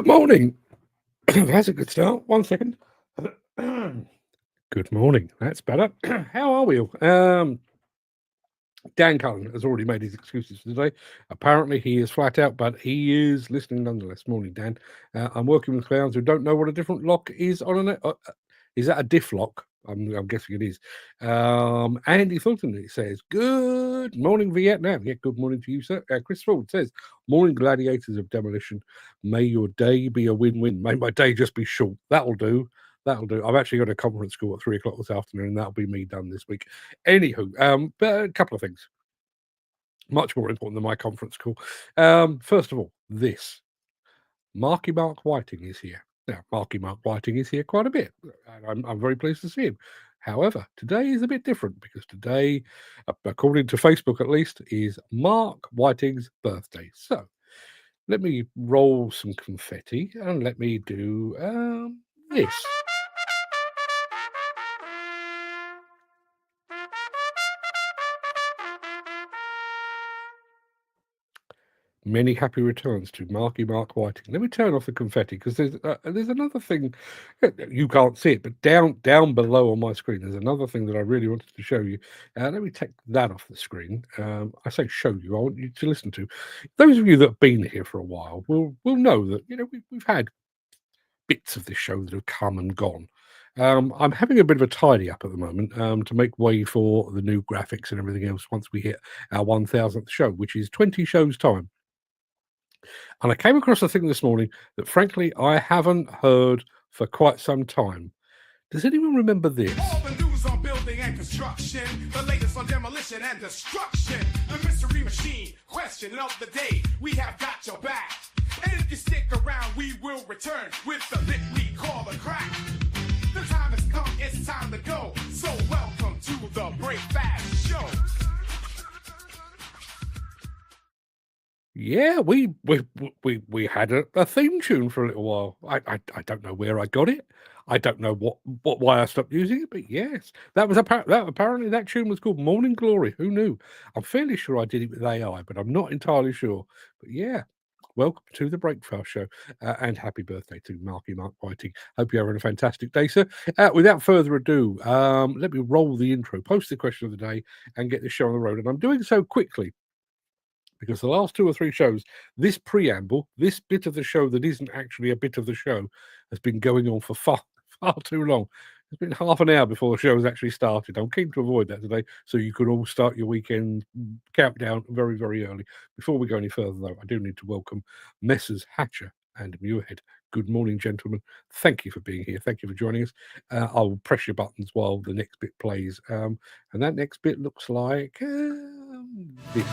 Good morning. That's a good start. 1 second. Good morning. That's better. How are we all? Dan Cullen has already made his excuses for today. Apparently, he is flat out, but he is listening nonetheless. Morning, Dan. I'm working with clowns who don't know what a different lock is on a. Is that a diff lock? I'm guessing it is. Andy Fulton says, "Good morning, Vietnam." Yeah, good morning to you, sir. Chris Ford says, "Morning, gladiators of demolition. May your day be a win-win. May my day just be short. That'll do. That'll do. I've actually got a conference call at 3:00 this afternoon, and that'll be me done this week. Anywho, but a couple of things, much more important than my conference call. First of all, this Marky Mark Whiting is here. Now, Marky Mark Whiting is here quite a bit, and I'm very pleased to see him. However, today is a bit different because today, according to Facebook at least, is Mark Whiting's birthday. So let me roll some confetti and let me do this. Many happy returns to Marky Mark Whiting. Let me turn off the confetti because there's another thing. You can't see it, but down below on my screen there's another thing that I really wanted to show you. Let me take that off the screen. I say show you. I want you to listen to. Those of you that have been here for a while will know that we've had bits of this show that have come and gone. I'm having a bit of a tidy up at the moment to make way for the new graphics and everything else once we hit our 1000th show, which is 20 shows time. And I came across a thing this morning that, frankly, I haven't heard for quite some time. Does anyone remember this? All the news on building and construction, the latest on demolition and destruction, the mystery machine, question of the day, we have got your back. And if you stick around, we will return with the bit we call the crack. The time has come, it's time to go, so welcome to the Break Fast Show. Yeah, we had a theme tune for a little while. I don't know where I got it. I don't know why I stopped using it, but yes, that was apparently that tune was called Morning Glory. Who knew? I'm fairly sure I did it with AI, but I'm not entirely sure. But yeah, welcome to the Breakfast Show, and happy birthday to Marky Mark Whiting. Hope you're having a fantastic day, sir. Without further ado, let me roll the intro, post the question of the day, and get the show on the road. And I'm doing so quickly because the last 2 or 3 shows, this preamble, this bit of the show that isn't actually a bit of the show, has been going on for far too long. It's been half an hour before the show has actually started. I'm keen to avoid that today, so you can all start your weekend countdown very, very early. Before we go any further, though, I do need to welcome Messrs. Hatcher and Muirhead. Good morning, gentlemen. Thank you for being here. Thank you for joining us. I'll press your buttons while the next bit plays. And that next bit looks like this.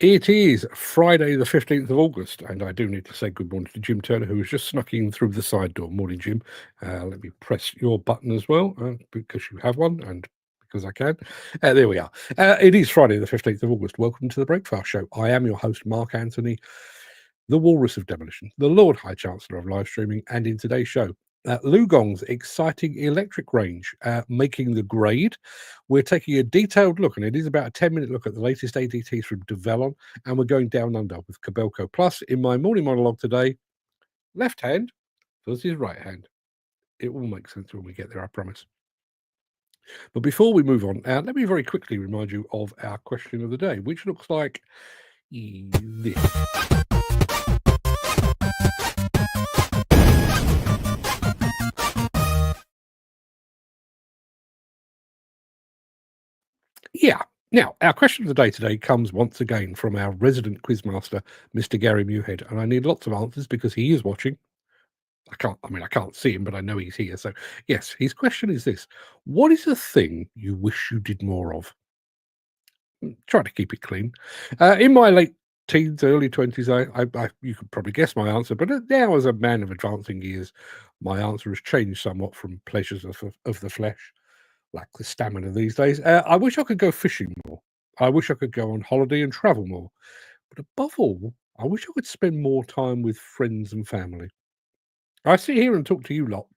It is Friday, the 15th of August, and I do need to say good morning to Jim Turner, who has just snuck in through the side door. Morning, Jim. Let me press your button as well, because you have one, and because I can. There we are. It is Friday, the 15th of August. Welcome to the Breakfast Show. I am your host, Mark Anthony, the Walrus of Demolition, the Lord High Chancellor of live streaming, and in today's show, LiuGong's exciting electric range making the grade. We're taking a detailed look, and it is about a 10-minute look at the latest ADTs from Develon, and we're going down under with Kobelco. Plus, in my morning monologue today, left hand versus right hand. It will make sense when we get there, I promise. But before we move on, let me very quickly remind you of our question of the day, which looks like this. Yeah. Now, our question of the day today comes once again from our resident quizmaster, Mr. Gary Muirhead, and I need lots of answers because he is watching. I can't see him, but I know he's here. So yes, his question is this: what is a thing you wish you did more of? Try to keep it clean. In my late teens, early 20s, you could probably guess my answer, but now as a man of advancing years, my answer has changed somewhat from pleasures of the flesh, like the stamina these days. I wish I could go fishing more. I wish I could go on holiday and travel more. But above all, I wish I could spend more time with friends and family. I sit here and talk to you lot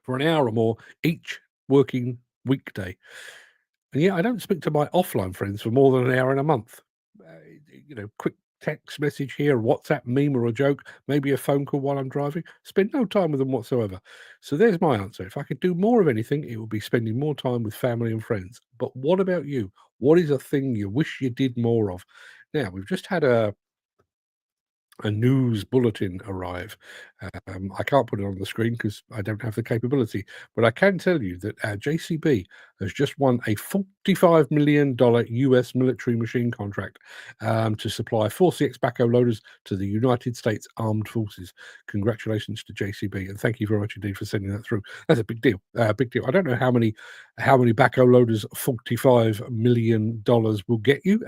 for an hour or more each working weekday. And yeah, I don't speak to my offline friends for more than an hour in a month. Uh, quick text message here, a WhatsApp meme or a joke, maybe a phone call while I'm driving. Spend no time with them whatsoever. So there's my answer. If I could do more of anything, it would be spending more time with family and friends. But what about you? What is a thing you wish you did more of? Now, we've just had a news bulletin arrive. I can't put it on the screen because I don't have the capability, but I can tell you that JCB has just won a $45 million US military machine contract to supply 4CX backhoe loaders to the United States Armed Forces. Congratulations to JCB, and thank you very much indeed for sending that through. That's a big deal. Big deal. I don't know how many backhoe loaders $45 million will get you,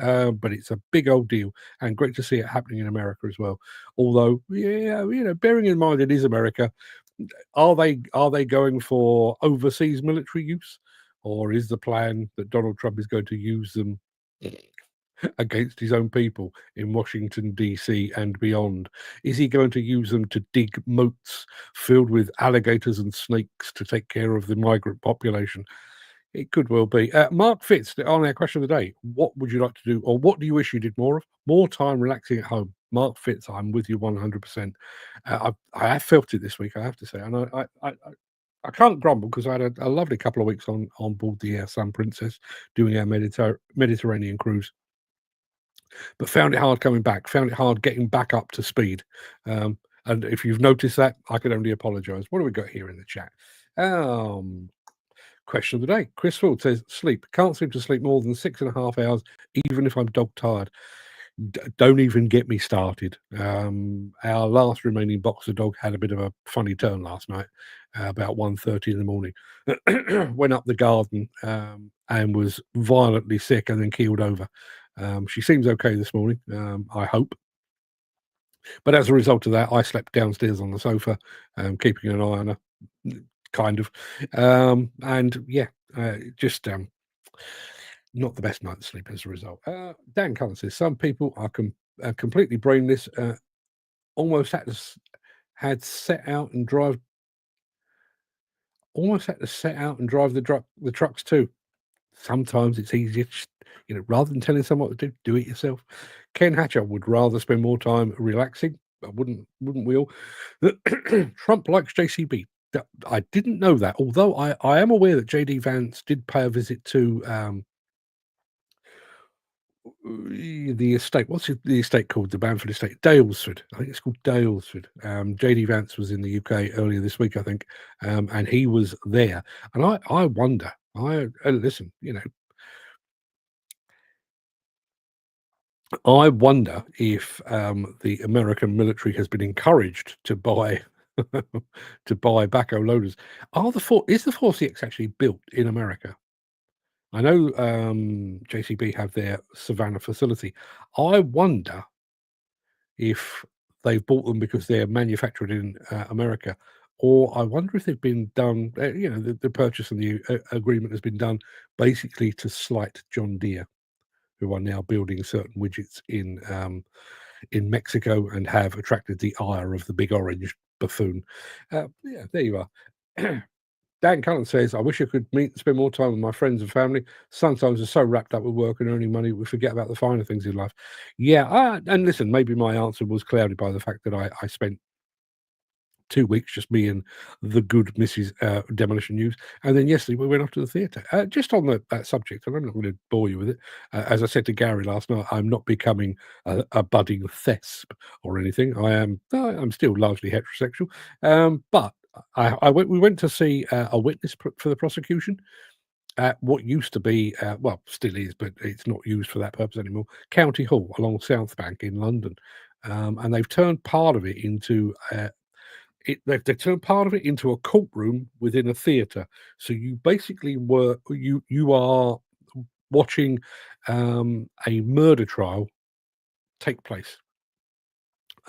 but it's a big old deal, and great to see it happening in America as well. Although, yeah, bearing in mind it is America, are they going for overseas military use, or is the plan that Donald Trump is going to use them against his own people in Washington DC and beyond? Is he going to use them to dig moats filled with alligators and snakes to take care of the migrant population? It could well be. Mark Fitz, on our question of the day, what would you like to do, or what do you wish you did more of? More time relaxing at home. Mark Fitz, I'm with you 100%. I have felt it this week, I have to say, and I can't grumble because I had a lovely couple of weeks on board the Sun Princess doing our Mediterranean cruise, but found it hard coming back. Found it hard getting back up to speed. And if you've noticed that, I can only apologise. What do we got here in the chat? Question of the day. Chris Ford says, sleep. Can't seem to sleep more than 6.5 hours, even if I'm dog tired. Don't even get me started. Our last remaining boxer dog had a bit of a funny turn last night, about 1:30 in the morning. Went up the garden and was violently sick and then keeled over. She seems okay this morning, I hope. But as a result of that, I slept downstairs on the sofa, keeping an eye on her, kind of. And yeah, just not the best night's sleep as a result. Dan Cullen says some people are completely brainless. Almost had set out and drive. Almost had to set out and drive the trucks too. Sometimes it's easier, rather than telling someone what to do it yourself. Ken Hatcher would rather spend more time relaxing. Wouldn't we all? Trump likes JCB. I didn't know that, although I am aware that JD Vance did pay a visit to the estate. What's the estate called? The Bamford estate, Dalesford. I think it's called Dalesford. JD Vance was in the UK earlier this week, I think, and he was there. And I wonder. Listen, I wonder if the American military has been encouraged to buy backhoe loaders. Is the 4CX actually built in America? I know JCB have their Savannah facility. I wonder if they've bought them because they're manufactured in America, or I wonder if they've been done. The purchase and the agreement has been done basically to slight John Deere, who are now building certain widgets in Mexico and have attracted the ire of the big orange buffoon. Yeah, there you are. Dan Cullen says, I wish I could meet and spend more time with my friends and family. Sometimes we're so wrapped up with work and earning money, we forget about the finer things in life. Yeah, and listen, maybe my answer was clouded by the fact that I spent 2 weeks, just me and the good Mrs. Demolition News. And then yesterday we went off to the theatre. Just on that subject, and I'm not going to bore you with it. As I said to Gary last night, I'm not becoming a budding thesp or anything. I'm still largely heterosexual. But we went to see a witness for the prosecution at what used to be, well, still is, but it's not used for that purpose anymore, County Hall along South Bank in London. And they've turned part of it into They've turned part of it into a courtroom within a theatre. So you basically you are watching a murder trial take place.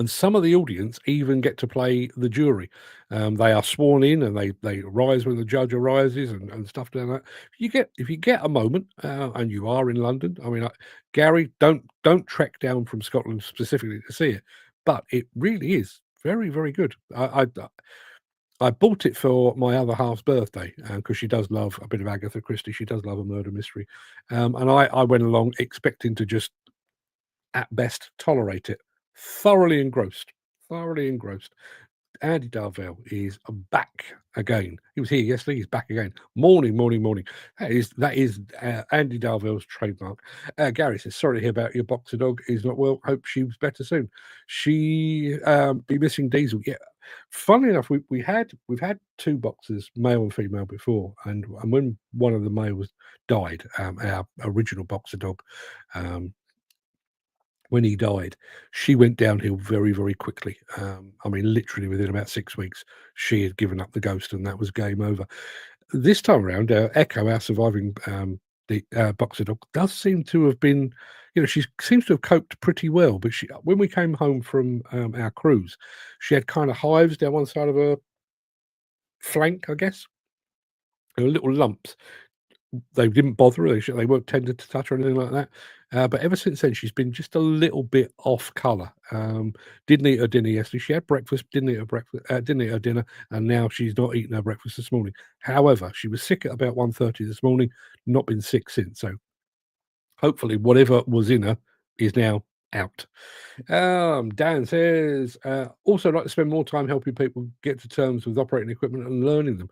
And some of the audience even get to play the jury. They are sworn in, and they rise when the judge arises, and stuff like that. If you get a moment, and you are in London, I mean, Gary, don't trek down from Scotland specifically to see it, but it really is very, very good. I bought it for my other half's birthday because she does love a bit of Agatha Christie. She does love a murder mystery, and I went along expecting to just at best tolerate it. Thoroughly engrossed. Thoroughly engrossed. Andy Darvell is back again. He was here yesterday. He's back again. Morning. That is Andy Darvell's trademark. Gary says, "Sorry to hear about your boxer dog. Is not well. Hope she's better soon." She be missing Diesel. Yeah. Funnily enough, we've had 2 boxers, male and female, before, and when one of the males died, our original boxer dog. When he died, she went downhill very, very quickly. I mean, literally within about 6 weeks, she had given up the ghost, and that was game over. This time around, Echo, our surviving boxer dog, does seem to have been, she seems to have coped pretty well. But when we came home from our cruise, she had kind of hives down one side of her flank, I guess, little lumps. They didn't bother her. They weren't tended to touch or anything like that. But ever since then, she's been just a little bit off colour. Didn't eat her dinner yesterday. She had breakfast, didn't eat her dinner, and now she's not eaten her breakfast this morning. However, she was sick at about 1:30 this morning, not been sick since. So hopefully whatever was in her is now out. Dan says, also like to spend more time helping people get to terms with operating equipment and learning them.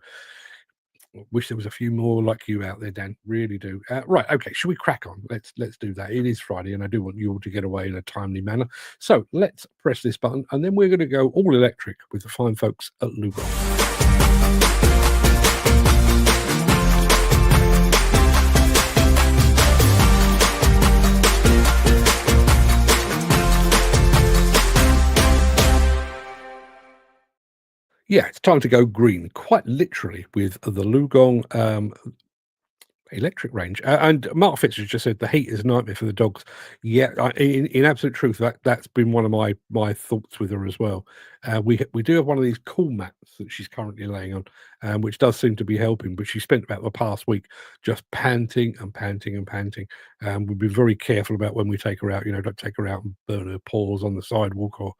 Wish there was a few more like you out there, Dan. Really do. Right, okay. Should we crack on? Let's do that. It is Friday, and I do want you all to get away in a timely manner. So let's press this button, and then we're going to go all electric with the fine folks at LiuGong. Yeah, it's time to go green, quite literally, with the LiuGong electric range. And Mark Fitz has just said the heat is a nightmare for the dogs. Yeah, in absolute truth, that's been one of my thoughts with her as well. We do have one of these cool mats that she's currently laying on, which does seem to be helping. But she spent about the past week just panting and panting and panting. We've been very careful about when we take her out. Don't take her out and burn her paws on the sidewalk or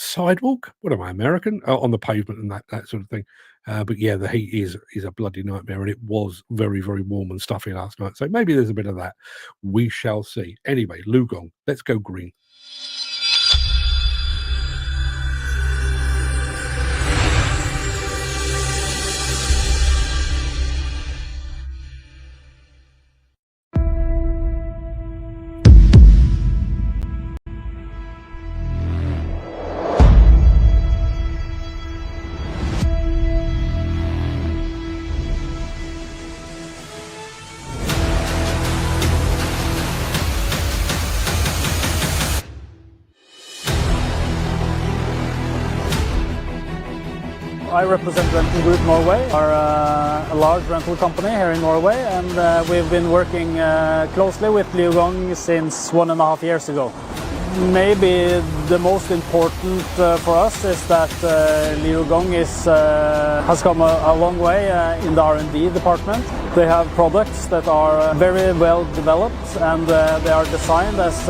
sidewalk. What am I, American? On the pavement and that sort of thing. But yeah, the heat is a bloody nightmare, and it was very, very warm and stuffy last night. So maybe there's a bit of that. We shall see. Anyway, LiuGong, let's go green. I represent Rental Group Norway. We are a large rental company here in Norway, and we've been working closely with LiuGong since 1.5 years ago. Maybe the most important for us is that LiuGong has come a long way in the R&D department. They have products that are very well developed, and they are designed as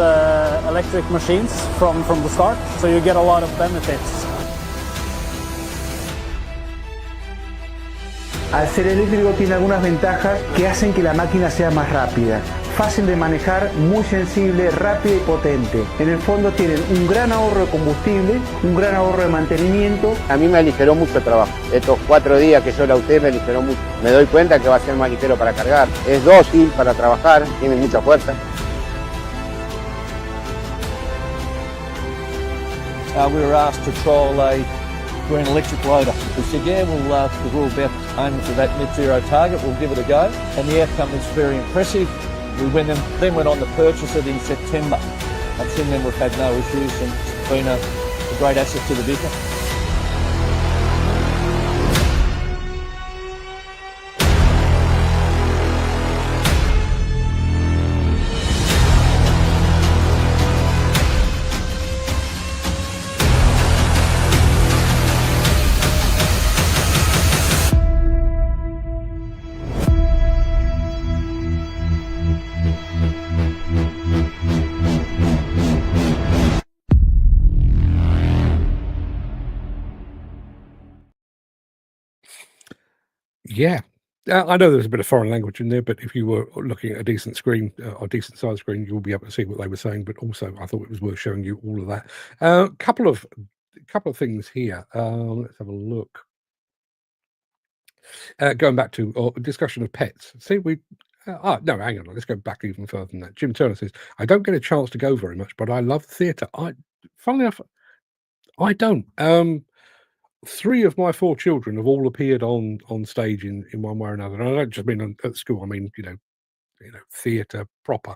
electric machines from the start, so you get a lot of benefits. Al ser eléctrico tiene algunas ventajas que hacen que la máquina sea más rápida, fácil de manejar, muy sensible, rápida y potente. En el fondo tienen un gran ahorro de combustible, un gran ahorro de mantenimiento. A mí me aligeró mucho el trabajo. Estos 4 días que yo la usé me aligeró mucho. Me doy cuenta que va a ser más ligero para cargar. Es dócil para trabajar, tiene mucha fuerza. We were asked to trial a green electric loader. We said, yeah, we're all about aiming for that net zero target, we'll give it a go. And the outcome is very impressive. We then went on to purchase it in September. And since then we've had no issues, and it's been a great asset to the business. Yeah. I know there's a bit of foreign language in there, but if you were looking at a decent screen, or decent size screen, you'll be able to see what they were saying. But also, I thought it was worth showing you all of that. Couple of things here. Let's have a look. Going back to discussion of pets. See, no, hang on. Let's go back even further than that. Jim Turner says, "I don't get a chance to go very much, but I love theatre." Funnily enough, I don't. 3 of my 4 children have all appeared on stage in one way or another. And I don't just mean at school. I mean, theatre proper.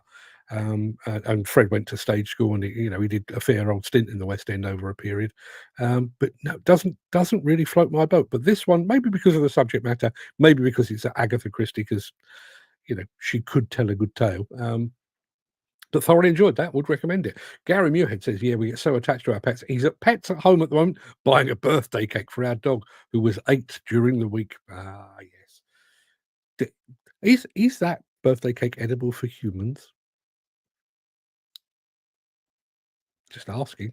And Fred went to stage school, and he did a fair old stint in the West End over a period. But no, doesn't really float my boat. But this one, maybe because of the subject matter, maybe because it's Agatha Christie, because she could tell a good tale. But thoroughly enjoyed that. Would recommend it. Gary Muirhead says, "Yeah, we get so attached to our pets. He's at Pets at Home at the moment, buying a birthday cake for our dog, who was 8 during the week." Ah, yes. Is that birthday cake edible for humans? Just asking.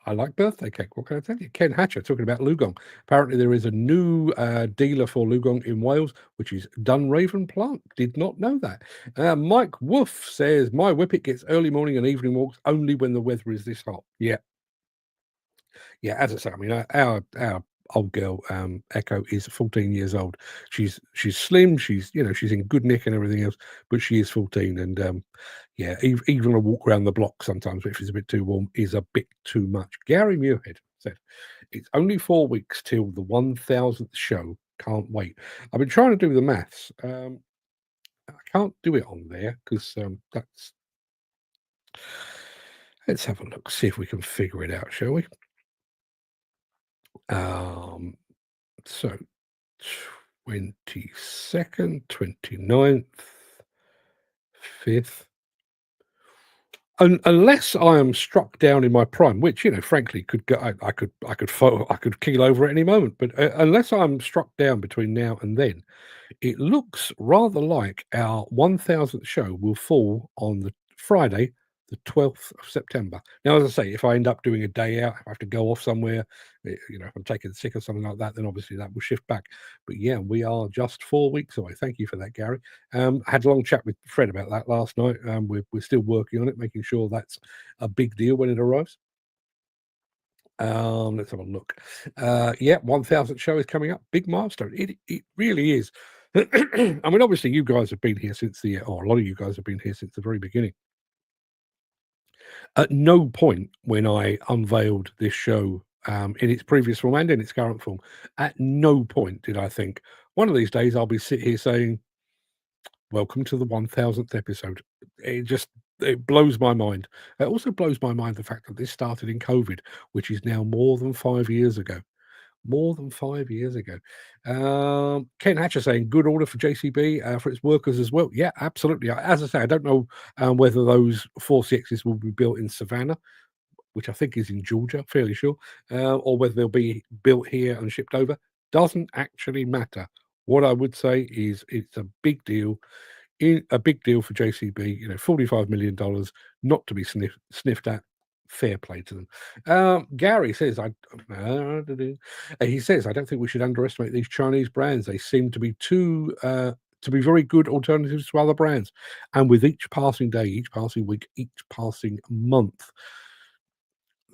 I like birthday cake. What can I tell you? Ken Hatcher talking about LiuGong. Apparently, there is a new dealer for LiuGong in Wales, which is Dunraven Plant. Did not know that. Mike Wolf says, "My Whippet gets early morning and evening walks only when the weather is this hot." Yeah, as I say, I mean, our old girl, Echo, is 14 years old. She's slim. She's in good nick and everything else, but she is 14, and even a walk around the block sometimes, if it's a bit too warm, is a bit too much. Gary Muirhead said, "It's only 4 weeks till the 1000th show. Can't wait." I've been trying to do the maths. I can't do it on there because that's. Let's have a look. See if we can figure it out, shall we? So 22nd, 29th, 5th. Unless I am struck down in my prime, which frankly could go, I could keel over at any moment. But unless I'm struck down between now and then, it looks rather like our 1000th show will fall on the Friday, the 12th of September. Now, as I say, if I end up doing a day out, if I have to go off somewhere, if I'm taking sick or something like that, then obviously that will shift back. But yeah, we are just 4 weeks away. Thank you for that, Gary. Had a long chat with Fred about that last night. We're still working on it, making sure that's a big deal when it arrives. Let's have a look. 1000th show is coming up. Big milestone. It really is. I mean, obviously, you guys have been here since a lot of you guys have been here since the very beginning. At no point when I unveiled this show, in its previous form and in its current form, at no point did I think one of these days I'll be sitting here saying, "Welcome to the 1000th episode." It blows my mind. It also blows my mind the fact that this started in COVID, which is now more than 5 years ago. More than 5 years ago. Ken Hatcher saying, "Good order for JCB for its workers as well." Yeah, absolutely. As I say, I don't know whether those 4CXs will be built in Savannah, which I think is in Georgia, fairly sure, or whether they'll be built here and shipped over. Doesn't actually matter. What I would say is it's a big deal. A big deal for JCB. $45 million, not to be sniffed at. Fair play to them. Gary says, he says, "I don't think we should underestimate these Chinese brands. They seem to be to be very good alternatives to other brands. And with each passing day, each passing week, each passing month,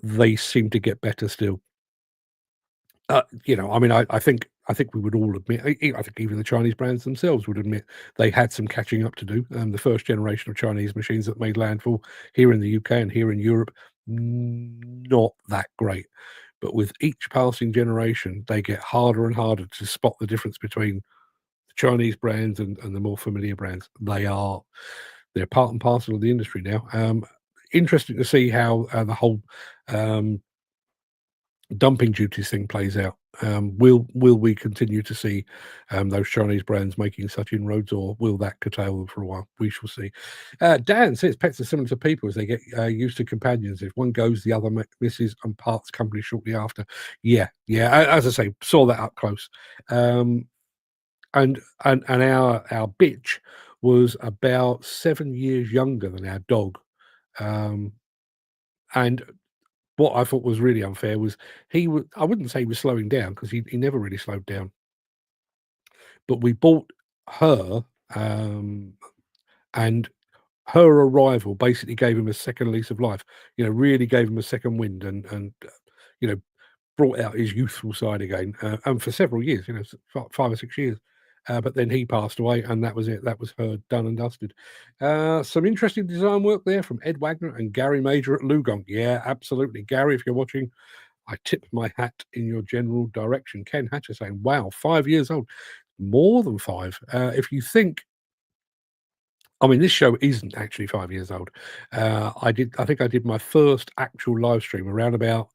they seem to get better still." I mean, I think we would all admit. I think even the Chinese brands themselves would admit they had some catching up to do. The first generation of Chinese machines that made landfall here in the UK and here in Europe, not that great. But with each passing generation, they get harder and harder to spot the difference between the Chinese brands and the more familiar brands. They're part and parcel of the industry now. Interesting to see how the whole dumping duties thing plays out. Will we continue to see those Chinese brands making such inroads, or will that curtail them for a while? We shall see. Dan says pets are similar to people as they get used to companions. If one goes, the other misses, and parts company shortly after. Yeah. As I say, saw that up close. And our bitch was about 7 years younger than our dog. And what I thought was really unfair was I wouldn't say he was slowing down, because he never really slowed down. but we bought her, and her arrival basically gave him a second lease of life. Really gave him a second wind, and brought out his youthful side again. And for several years, 5 or 6 years. But then he passed away, and that was it. That was her done and dusted. Some interesting design work there from Ed Wagner and Gary Major at LiuGong. Yeah, absolutely. Gary, if you're watching, I tip my hat in your general direction. Ken Hatcher saying, wow, 5 years old. More than 5. If you think, this show isn't actually 5 years old. I think I did my first actual live stream around about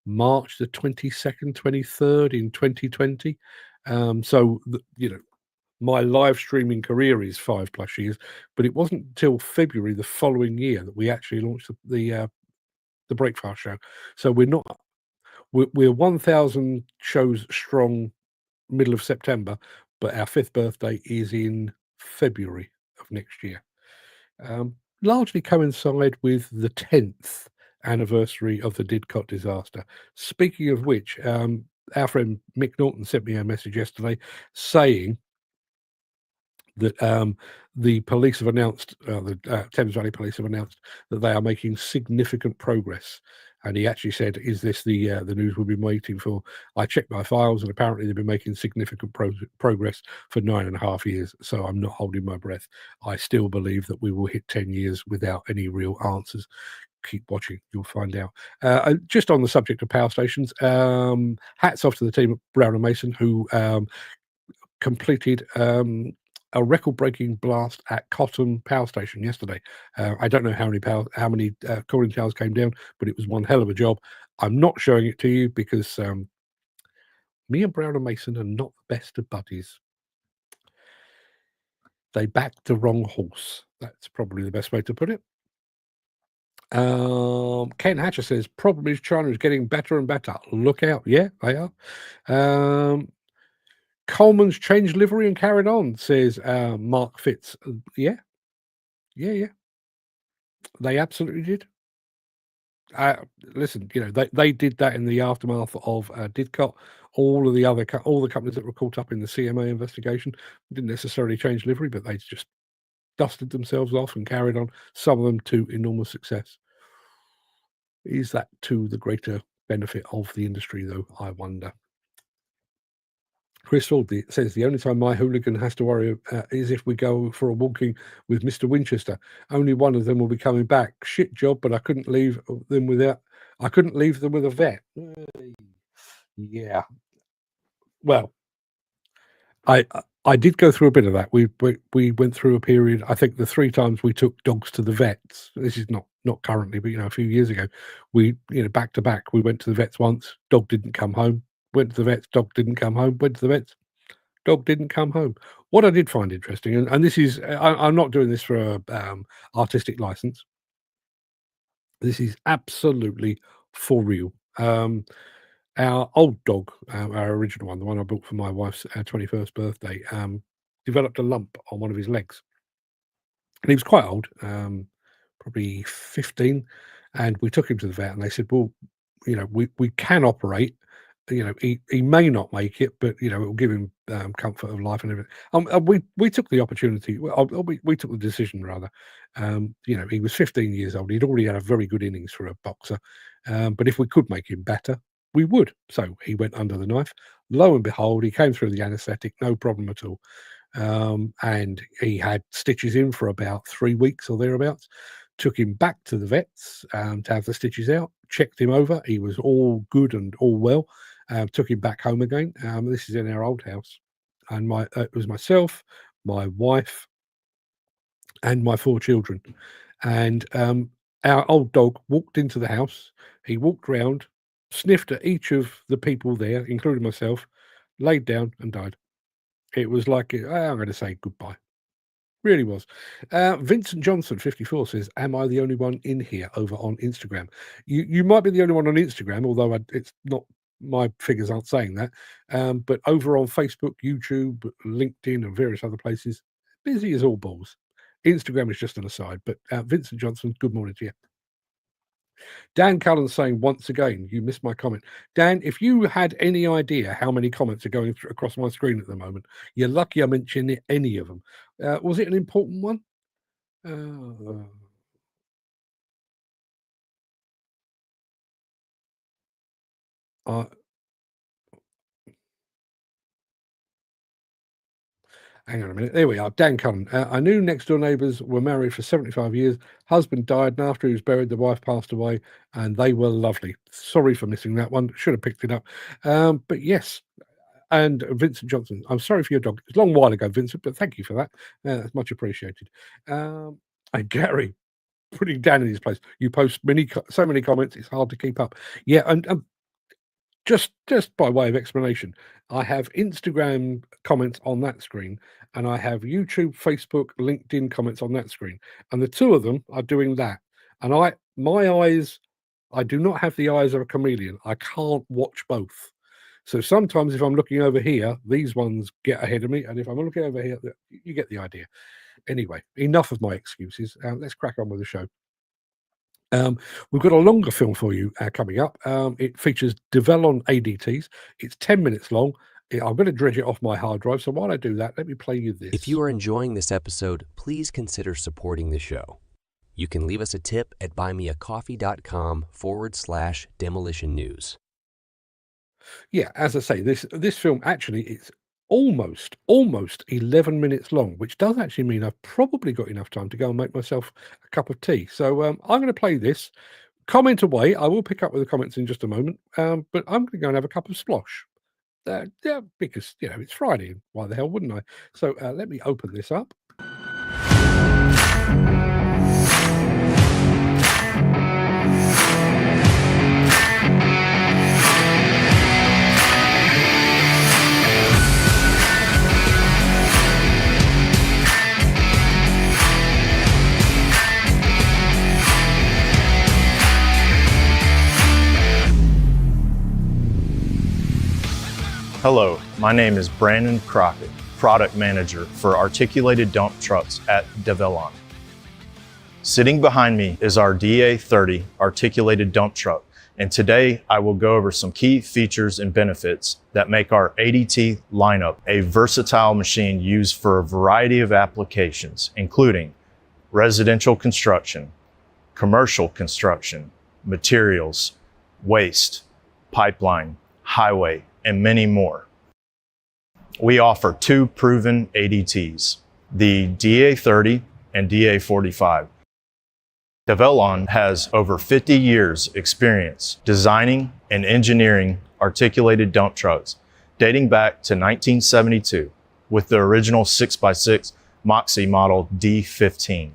March the 22nd, 23rd in 2020. My live streaming career is 5+ years, but it wasn't until February the following year that we actually launched the Breakfast Show. So we're 1,000 shows strong, middle of September, but our 5th birthday is in February of next year. Largely coincide with the 10th anniversary of the Didcot disaster. Speaking of which, our friend Mick Norton sent me a message yesterday saying that the police have announced, the Thames Valley Police have announced that they are making significant progress. And he actually said, "Is this the news we've been waiting for?" I checked my files, and apparently they've been making significant progress for 9.5 years. So I'm not holding my breath. I still believe that we will hit 10 years without any real answers. Keep watching, you'll find out. Just on the subject of power stations, hats off to the team at Brown and Mason who completed a record-breaking blast at Cotton Power Station yesterday. I don't know how many cooling towers came down, but it was one hell of a job. I'm not showing it to you because me and Brown and Mason are not the best of buddies. They backed the wrong horse. That's probably the best way to put it. Ken Hatcher says, problem is China is getting better and better. Look out. Yeah, they are. Coleman's changed livery and carried on, says Mark Fitz. Yeah. They absolutely did. Listen, they did that in the aftermath of Didcot. All the companies that were caught up in the CMA investigation didn't necessarily change livery, but they just dusted themselves off and carried on. Some of them to enormous success. Is that to the greater benefit of the industry, though? I wonder. Chris Ford says the only time my hooligan has to worry is if we go for a walking with Mr. Winchester. Only one of them will be coming back. Shit job, but I couldn't leave them with a vet. Yeah. Well, I did go through a bit of that. We went through a period. I think the 3 times we took dogs to the vets. This is not currently, but a few years ago, we back to back. We went to the vets once. Dog didn't come home. Went to the vets, dog didn't come home. Went to the vets, dog didn't come home. What I did find interesting, and this is, I'm not doing this for a artistic license. This is absolutely for real. Our old dog, our original one, the one I bought for my wife's 21st birthday, developed a lump on one of his legs. And he was quite old, probably 15. And we took him to the vet and they said, well, we can operate. He may not make it, but it will give him comfort of life and everything. We took the opportunity. We took the decision rather. He was 15 years old. He'd already had a very good innings for a boxer. But if we could make him better, we would. So he went under the knife. Lo and behold, he came through the anaesthetic, no problem at all. And he had stitches in for about 3 weeks or thereabouts. Took him back to the vets to have the stitches out. Checked him over. He was all good and all well. Took him back home again. This is in our old house, and it was myself, my wife, and my 4 children. And our old dog walked into the house. He walked round, sniffed at each of the people there, including myself, laid down and died. It was like, I'm going to say goodbye. Really was. Vincent Johnson, 54, says, am I the only one in here over on Instagram? You might be the only one on Instagram, although it's not, my figures aren't saying that. But over on Facebook, YouTube, LinkedIn, and various other places, busy as all balls. Instagram is just an aside. But Vincent Johnson, good morning to you. Dan Cullen saying, once again, you missed my comment. Dan, if you had any idea how many comments are going across my screen at the moment, you're lucky I mentioned any of them. Was it an important one? Hang on a minute. There we are. Dan Cullen. I knew next door neighbours were married for 75 years. Husband died, and after he was buried, the wife passed away, and they were lovely. Sorry for missing that one. Should have picked it up. But yes. And Vincent Johnson. I'm sorry for your dog. It's a long while ago, Vincent, but thank you for that. That's much appreciated. And Gary, putting Dan in his place. You post so many comments, it's hard to keep up. Yeah, and just by way of explanation, I have Instagram comments on that screen, and I have YouTube, Facebook, LinkedIn comments on that screen, and the two of them are doing that. And my eyes, I do not have the eyes of a chameleon. I can't watch both. So sometimes if I'm looking over here, these ones get ahead of me, and if I'm looking over here, you get the idea. Anyway, enough of my excuses. Let's crack on with the show. We've got a longer film for you coming up. It features Develon ADTs. It's 10 minutes long. I'm going to dredge it off my hard drive. So while I do that, let me play you this. If you are enjoying this episode, please consider supporting the show. You can leave us a tip at buymeacoffee.com/demolition news. Yeah, as I say, this film actually it's almost 11 minutes long, which does actually mean I've probably got enough time to go and make myself a cup of tea. So I'm going to play this. Comment away. I will pick up with the comments in just a moment. But I'm going to go and have a cup of splosh. Yeah, because it's Friday. Why the hell wouldn't I? So let me open this up. Hello, my name is Brandon Crockett, Product Manager for Articulated Dump Trucks at Develon. Sitting behind me is our DA30 Articulated Dump Truck, and today I will go over some key features and benefits that make our ADT lineup a versatile machine used for a variety of applications, including residential construction, commercial construction, materials, waste, pipeline, highway, and many more. We offer two proven ADTs, the DA30 and DA45. Develon has over 50 years experience designing and engineering articulated dump trucks dating back to 1972 with the original 6x6 Moxie model D15.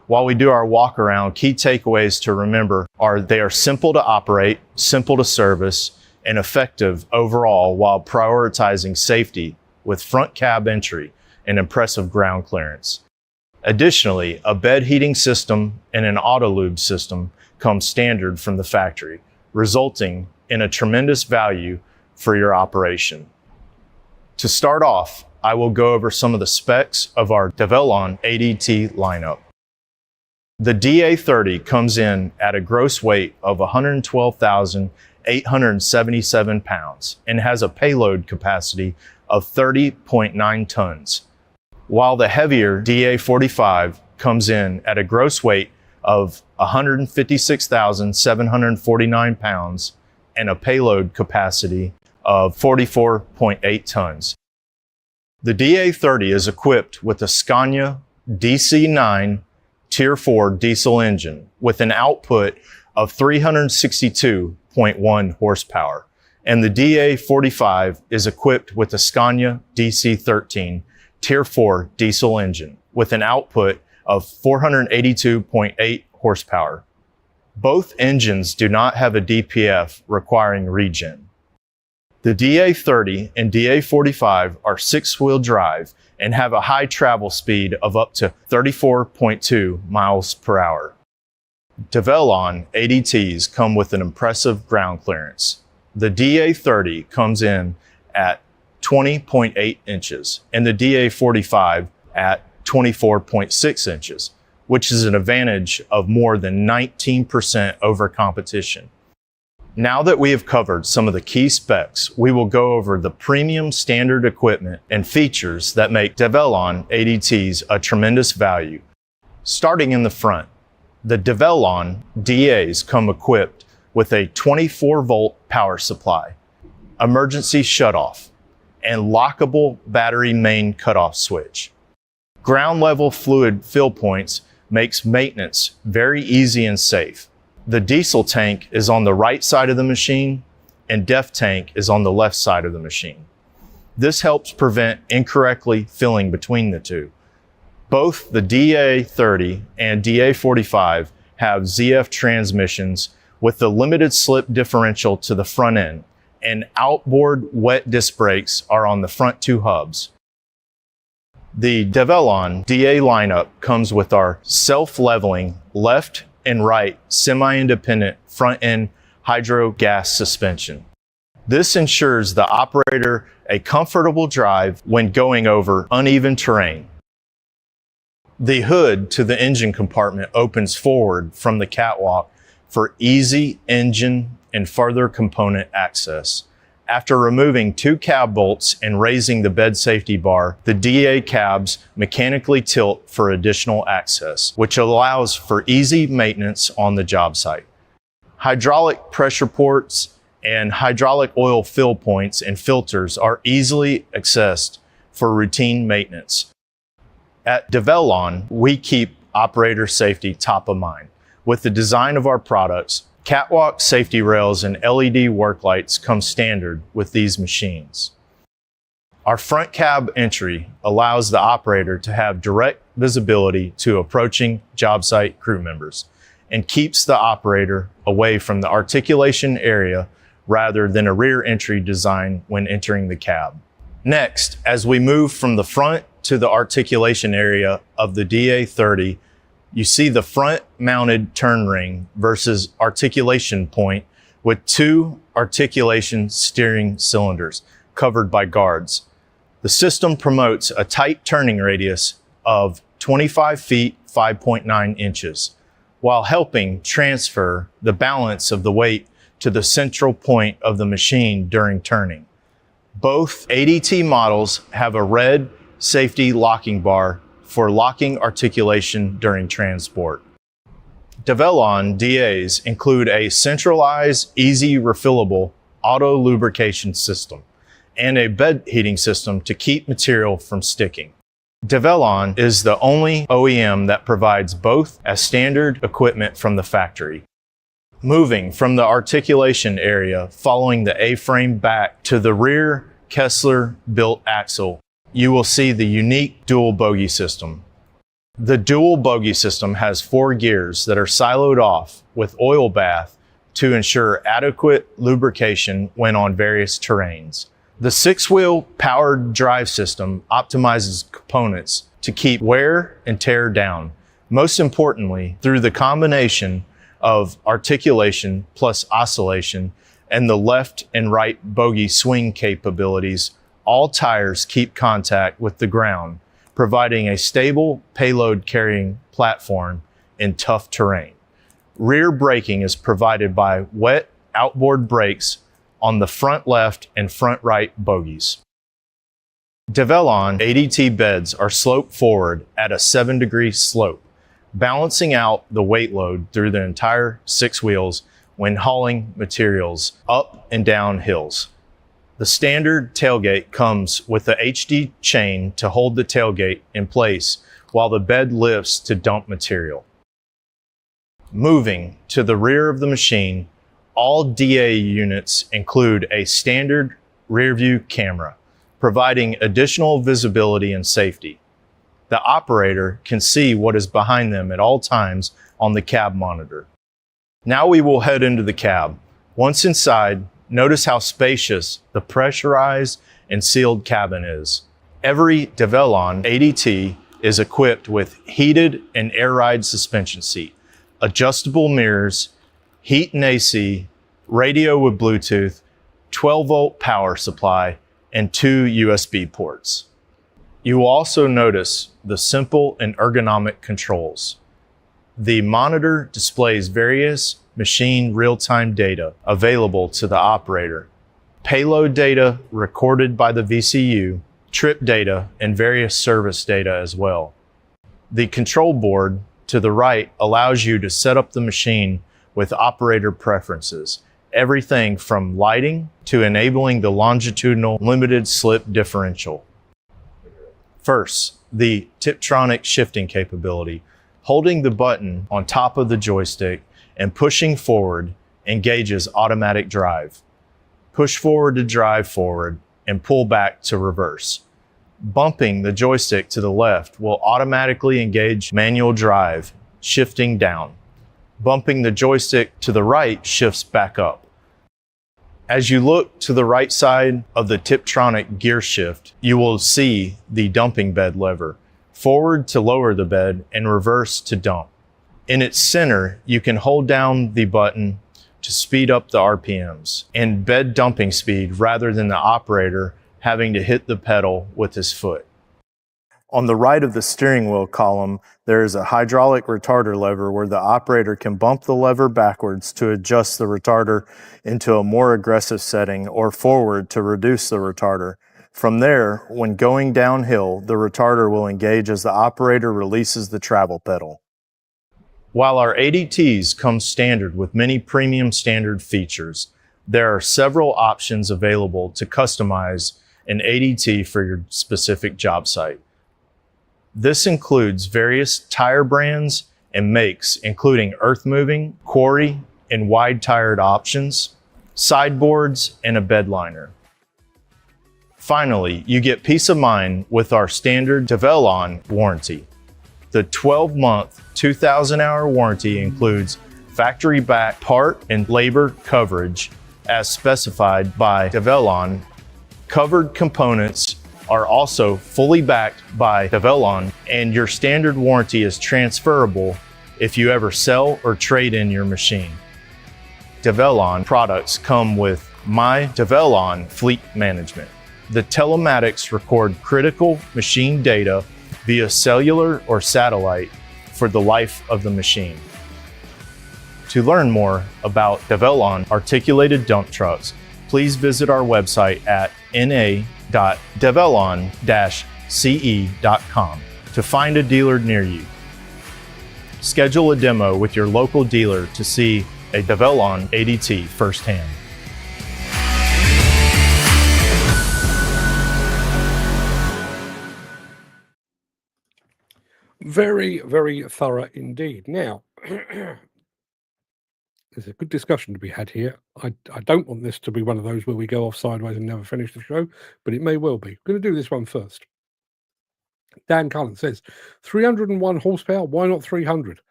While we do our walk around, key takeaways to remember are they are simple to operate, simple to service, and effective overall while prioritizing safety with front cab entry and impressive ground clearance. Additionally, a bed heating system and an auto lube system come standard from the factory, resulting in a tremendous value for your operation. To start off, I will go over some of the specs of our Develon ADT lineup. The DA30 comes in at a gross weight of 112,877 pounds and has a payload capacity of 30.9 tons, while the heavier DA45 comes in at a gross weight of 156,749 pounds and a payload capacity of 44.8 tons. The DA30 is equipped with a Scania DC9 Tier 4 diesel engine with an output of 362.1 horsepower, and the DA45 is equipped with a Scania DC13 Tier 4 diesel engine with an output of 482.8 horsepower. Both engines do not have a DPF requiring regen. The DA30 and DA45 are 6-wheel drive and have a high travel speed of up to 34.2 miles per hour. Develon ADTs come with an impressive ground clearance. The DA30 comes in at 20.8 inches and the DA45 at 24.6 inches. which is an advantage of more than 19% over competition. Now that we have covered some of the key specs, we will go over the premium standard equipment and features that make Develon ADTs a tremendous value. Starting in the front, the Develon DAs come equipped with a 24-volt power supply, emergency shutoff, and lockable battery main cutoff switch. Ground level fluid fill points makes maintenance very easy and safe. The diesel tank is on the right side of the machine and DEF tank is on the left side of the machine. This helps prevent incorrectly filling between the two. Both the DA30 and DA45 have ZF transmissions with the limited slip differential to the front end, and outboard wet disc brakes are on the front two hubs. The Develon DA lineup comes with our self-leveling left and right semi-independent front-end hydro gas suspension. This ensures the operator a comfortable drive when going over uneven terrain. The hood to the engine compartment opens forward from the catwalk for easy engine and further component access. After removing two cab bolts and raising the bed safety bar, the DA cabs mechanically tilt for additional access, which allows for easy maintenance on the job site. Hydraulic pressure ports and hydraulic oil fill points and filters are easily accessed for routine maintenance. At Develon, we keep operator safety top of mind. With the design of our products, catwalk safety rails and LED work lights come standard with these machines. Our front cab entry allows the operator to have direct visibility to approaching job site crew members and keeps the operator away from the articulation area rather than a rear entry design when entering the cab. Next, as we move from the front to the articulation area of the DA30, you see the front mounted turn ring versus articulation point with two articulation steering cylinders covered by guards. The system promotes a tight turning radius of 25 feet, 5.9 inches, while helping transfer the balance of the weight to the central point of the machine during turning. Both ADT models have a red safety locking bar for locking articulation during transport. Develon DAs include a centralized, easy refillable auto lubrication system and a bed heating system to keep material from sticking. Develon is the only OEM that provides both as standard equipment from the factory. Moving from the articulation area following the A-frame back to the rear Kessler built axle, you will see the unique dual bogie system. The dual bogie system has 4 gears that are siloed off with oil bath to ensure adequate lubrication when on various terrains. The 6-wheel powered drive system optimizes components to keep wear and tear down. Most importantly, through the combination of articulation plus oscillation and the left and right bogie swing capabilities, all tires keep contact with the ground, providing a stable payload carrying platform in tough terrain. Rear braking is provided by wet outboard brakes on the front left and front right bogies. Develon ADT beds are sloped forward at a 7-degree slope, balancing out the weight load through the entire 6 wheels when hauling materials up and down hills. The standard tailgate comes with a HD chain to hold the tailgate in place while the bed lifts to dump material. Moving to the rear of the machine, all DA units include a standard rear view camera, providing additional visibility and safety. The operator can see what is behind them at all times on the cab monitor. Now we will head into the cab. Once inside, notice how spacious the pressurized and sealed cabin is. Every Develon ADT is equipped with heated and air ride suspension seat, adjustable mirrors, heat and AC, radio with Bluetooth, 12-volt power supply, and 2 USB ports. You will also notice the simple and ergonomic controls. The monitor displays various machine real-time data available to the operator, payload data recorded by the VCU, trip data, and various service data as well. The control board to the right allows you to set up the machine with operator preferences, everything from lighting to enabling the longitudinal limited slip differential. First, the Tiptronic shifting capability. Holding the button on top of the joystick and pushing forward engages automatic drive. Push forward to drive forward and pull back to reverse. Bumping the joystick to the left will automatically engage manual drive, shifting down. Bumping the joystick to the right shifts back up. As you look to the right side of the Tiptronic gear shift, you will see the dumping bed lever. Forward to lower the bed and reverse to dump. In its center, you can hold down the button to speed up the RPMs and bed dumping speed rather than the operator having to hit the pedal with his foot. On the right of the steering wheel column, there is a hydraulic retarder lever where the operator can bump the lever backwards to adjust the retarder into a more aggressive setting or forward to reduce the retarder. From there, when going downhill, the retarder will engage as the operator releases the travel pedal. While our ADTs come standard with many premium standard features, there are several options available to customize an ADT for your specific job site. This includes various tire brands and makes, including earth-moving, quarry, and wide-tired options, sideboards, and a bed liner. Finally, you get peace of mind with our standard Develon warranty. The 12-month, 2,000-hour warranty includes factory-backed part and labor coverage as specified by Develon. Covered components are also fully backed by Develon, and your standard warranty is transferable if you ever sell or trade in your machine. Develon products come with My Develon Fleet Management. The telematics record critical machine data via cellular or satellite for the life of the machine. To learn more about Develon articulated dump trucks, please visit our website at na.develon-ce.com to find a dealer near you. Schedule a demo with your local dealer to see a Develon ADT firsthand. Very, very thorough indeed. Now, there's a good discussion to be had here. I don't want this to be one of those where we go off sideways and never finish the show, but it may well be. I'm going to do this one first. Dan Cullen says, 301 horsepower, why not 300?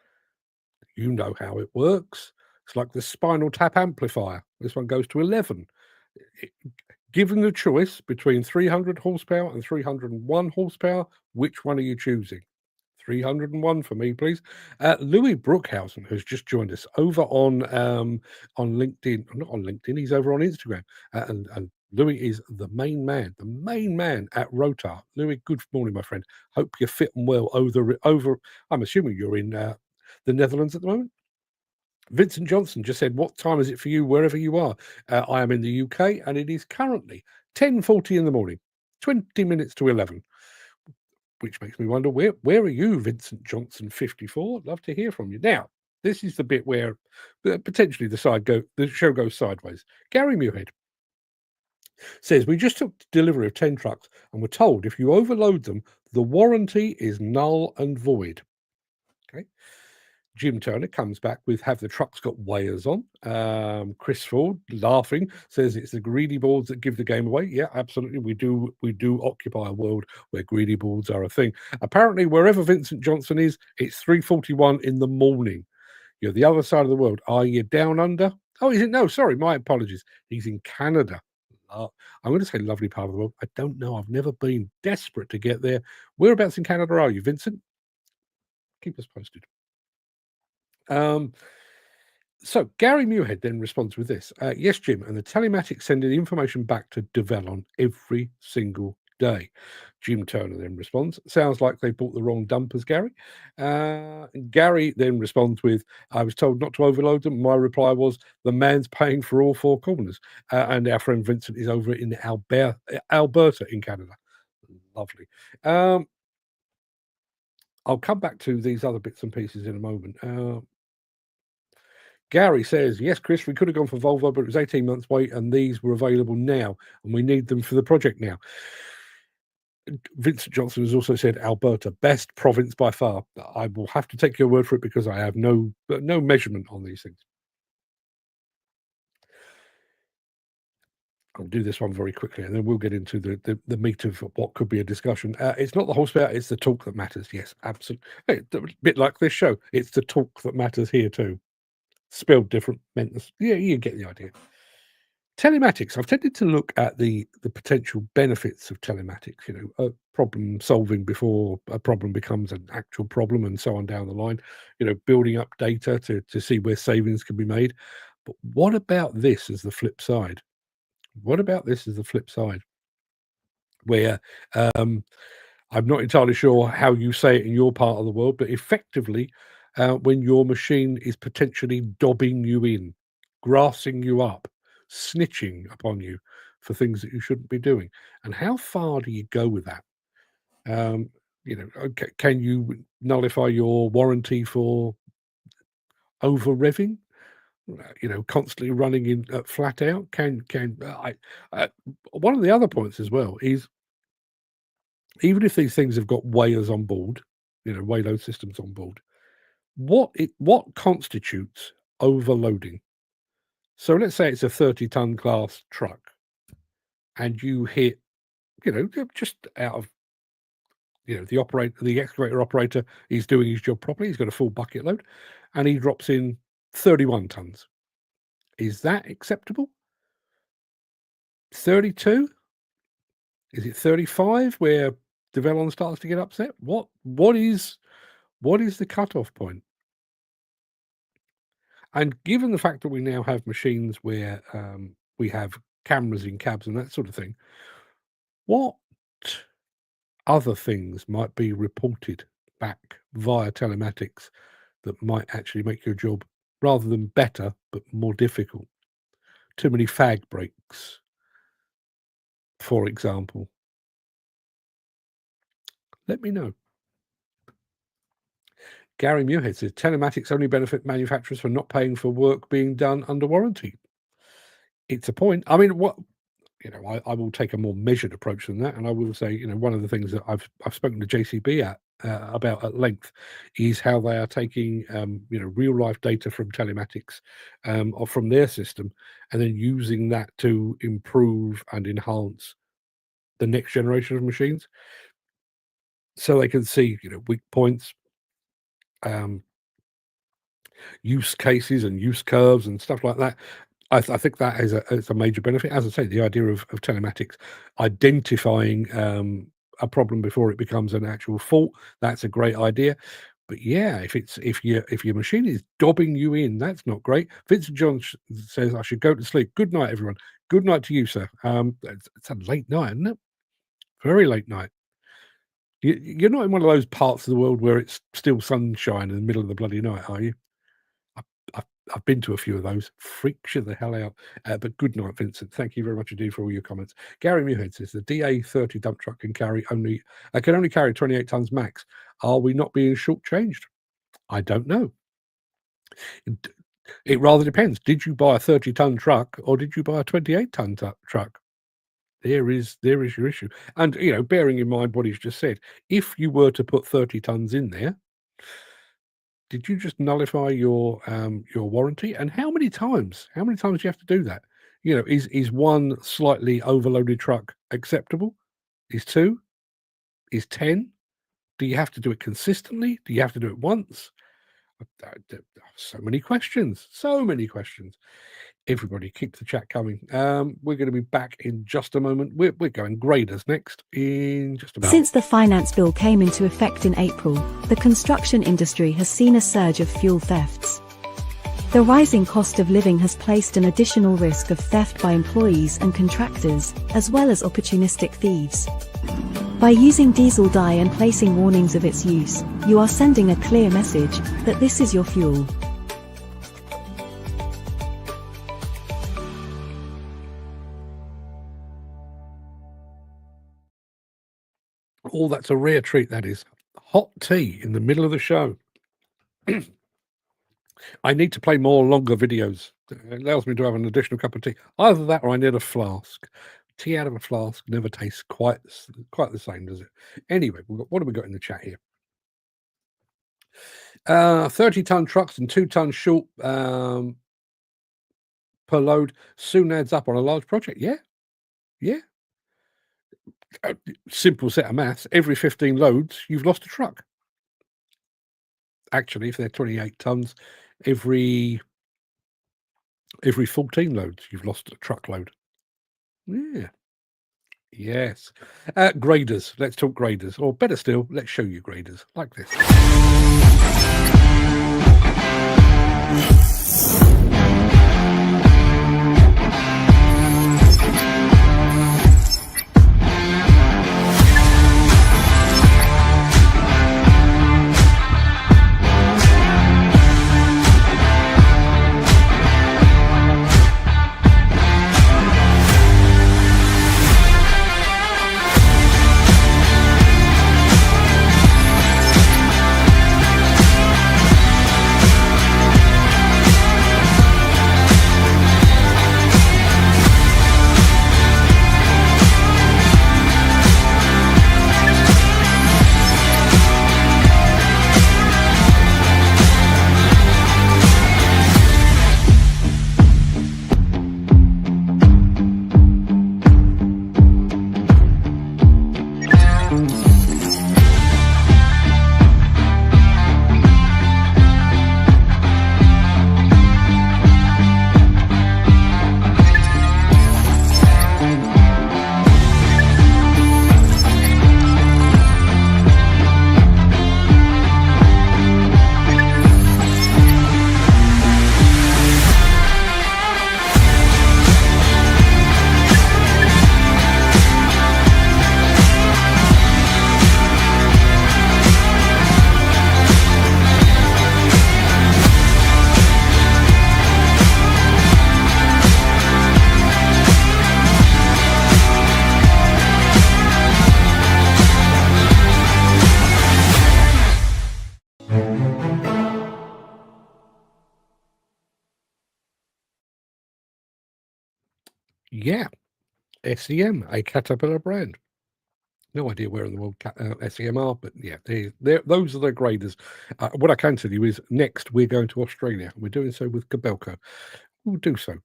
You know how it works. It's like the spinal tap amplifier. This one goes to 11. Given the choice between 300 horsepower and 301 horsepower, which one are you choosing? 301 for me, please. Louis Brookhausen has just joined us over on LinkedIn. Not on LinkedIn, he's over on Instagram. And Louis is the main man at Rotar. Louis, good morning, my friend. Hope you're fit and well over. I'm assuming you're in the Netherlands at the moment. Vincent Johnson just said, what time is it for you wherever you are? I am in the UK and it is currently 10:40 in the morning, 20 minutes to 11. Which makes me wonder, where are you, Vincent Johnson 54? I'd love to hear from you. Now, this is the bit where potentially the show goes sideways. Gary Muirhead says, we just took delivery of 10 trucks and were told if you overload them, the warranty is null and void. Okay. Jim Turner comes back with, have the trucks got weighers on? Chris Ford, laughing, says it's the greedy boards that give the game away. Yeah, absolutely. We do occupy a world where greedy boards are a thing. Apparently, wherever Vincent Johnson is, it's 3:41 in the morning. You're the other side of the world. Are you down under? Oh, is it? No, sorry, my apologies. He's in Canada. I'm going to say lovely part of the world. I don't know. I've never been. Desperate to get there. Whereabouts in Canada are you, Vincent? Keep us posted. So Gary Muirhead then responds with this. Yes, Jim, and the telematics sending the information back to Develon every single day. Jim Turner then responds, sounds like they bought the wrong dumpers, Gary. Gary then responds with, I was told not to overload them. My reply was, the man's paying for all four corners. And our friend Vincent is over in Alberta in Canada. Lovely. I'll come back to these other bits and pieces in a moment. Gary says, yes, Chris, we could have gone for Volvo, but it was 18 months wait, and these were available now, and we need them for the project now. Vincent Johnson has also said Alberta, best province by far. I will have to take your word for it because I have no measurement on these things. I'll do this one very quickly, and then we'll get into the meat of what could be a discussion. It's not the horsepower, it's the torque that matters. Yes, absolutely. Hey, a bit like this show. It's the torque that matters here too. Spelled different, meant yeah, you get the idea. Telematics. I've tended to look at the potential benefits of telematics, problem solving before a problem becomes an actual problem and so on down the line, building up data to see where savings can be made. But what about this as the flip side? Where I'm not entirely sure how you say it in your part of the world, but effectively, when your machine is potentially dobbing you in, grassing you up, snitching upon you for things that you shouldn't be doing. And how far do you go with that? Can you nullify your warranty for over revving? Constantly running in flat out. One of the other points as well is, even if these things have got weighers on board, weighload systems on board, what constitutes overloading? So let's say it's a 30-ton class truck, and you hit, just out of, the excavator operator, he's doing his job properly. He's got a full bucket load, and he drops in 31 tons. Is that acceptable? 32? Is it 35 where Develon starts to get upset? What is the cutoff point? And given the fact that we now have machines where we have cameras in cabs and that sort of thing, what other things might be reported back via telematics that might actually make your job rather than better, but more difficult? Too many fag breaks, for example. Let me know. Gary Muirhead says, telematics only benefit manufacturers for not paying for work being done under warranty. It's a point. I mean, I will take a more measured approach than that, and I will say, one of the things that I've spoken to JCB about at length is how they are taking, real life data from telematics or from their system, and then using that to improve and enhance the next generation of machines, so they can see, weak points, use cases and use curves and stuff like that. I think that is a major benefit. As I say, the idea of telematics identifying a problem before it becomes an actual fault, that's a great idea. But yeah, if your machine is dobbing you in, that's not great. Vincent John says I should go to sleep. Good night, everyone. Good night to you, sir. It's a late night, isn't it? Very late night. You're not in one of those parts of the world where it's still sunshine in the middle of the bloody night, are you? I've been to a few of those. Freaks you the hell out. But good night, Vincent. Thank you very much indeed for all your comments. Gary Muirhead says the DA30 dump truck can only carry 28 tons max. Are we not being shortchanged? I don't know. It rather depends. Did you buy a 30-ton truck or did you buy a 28-ton truck? There is your issue. And bearing in mind what he's just said, if you were to put 30 tons in there, did you just nullify your warranty? And how many times? How many times do you have to do that? Is one slightly overloaded truck acceptable? Is 2? Is 10? Do you have to do it consistently? Do you have to do it once? So many questions. Everybody, keep the chat coming. We're going to be back in just a moment. We're going graders next in just about. Since the finance bill came into effect in April, the construction industry has seen a surge of fuel thefts. The rising cost of living has placed an additional risk of theft by employees and contractors, as well as opportunistic thieves. By using diesel dye and placing warnings of its use, you are sending a clear message that this is your fuel. Oh, that's a rare treat, that is. Hot tea in the middle of the show. I need to play more longer videos. It allows me to have an additional cup of tea. Either that or I need a flask. Tea out of a flask never tastes quite the same, does it? Anyway, what have we got in the chat here? 30-ton trucks and 2-ton short per load soon adds up on a large project. Yeah. Simple set of maths. Every 15 loads, you've lost a truck. Actually, if they're 28 tons, every 14 loads, you've lost a truckload. Yeah. Yes. Graders. Let's talk graders. Or better still, let's show you graders like this. Yeah, SEM, a Caterpillar brand. No idea where in the world SEM are, but yeah, those are the graders. What I can tell you is next we're going to Australia. We're doing so with Kobelco. We'll do so.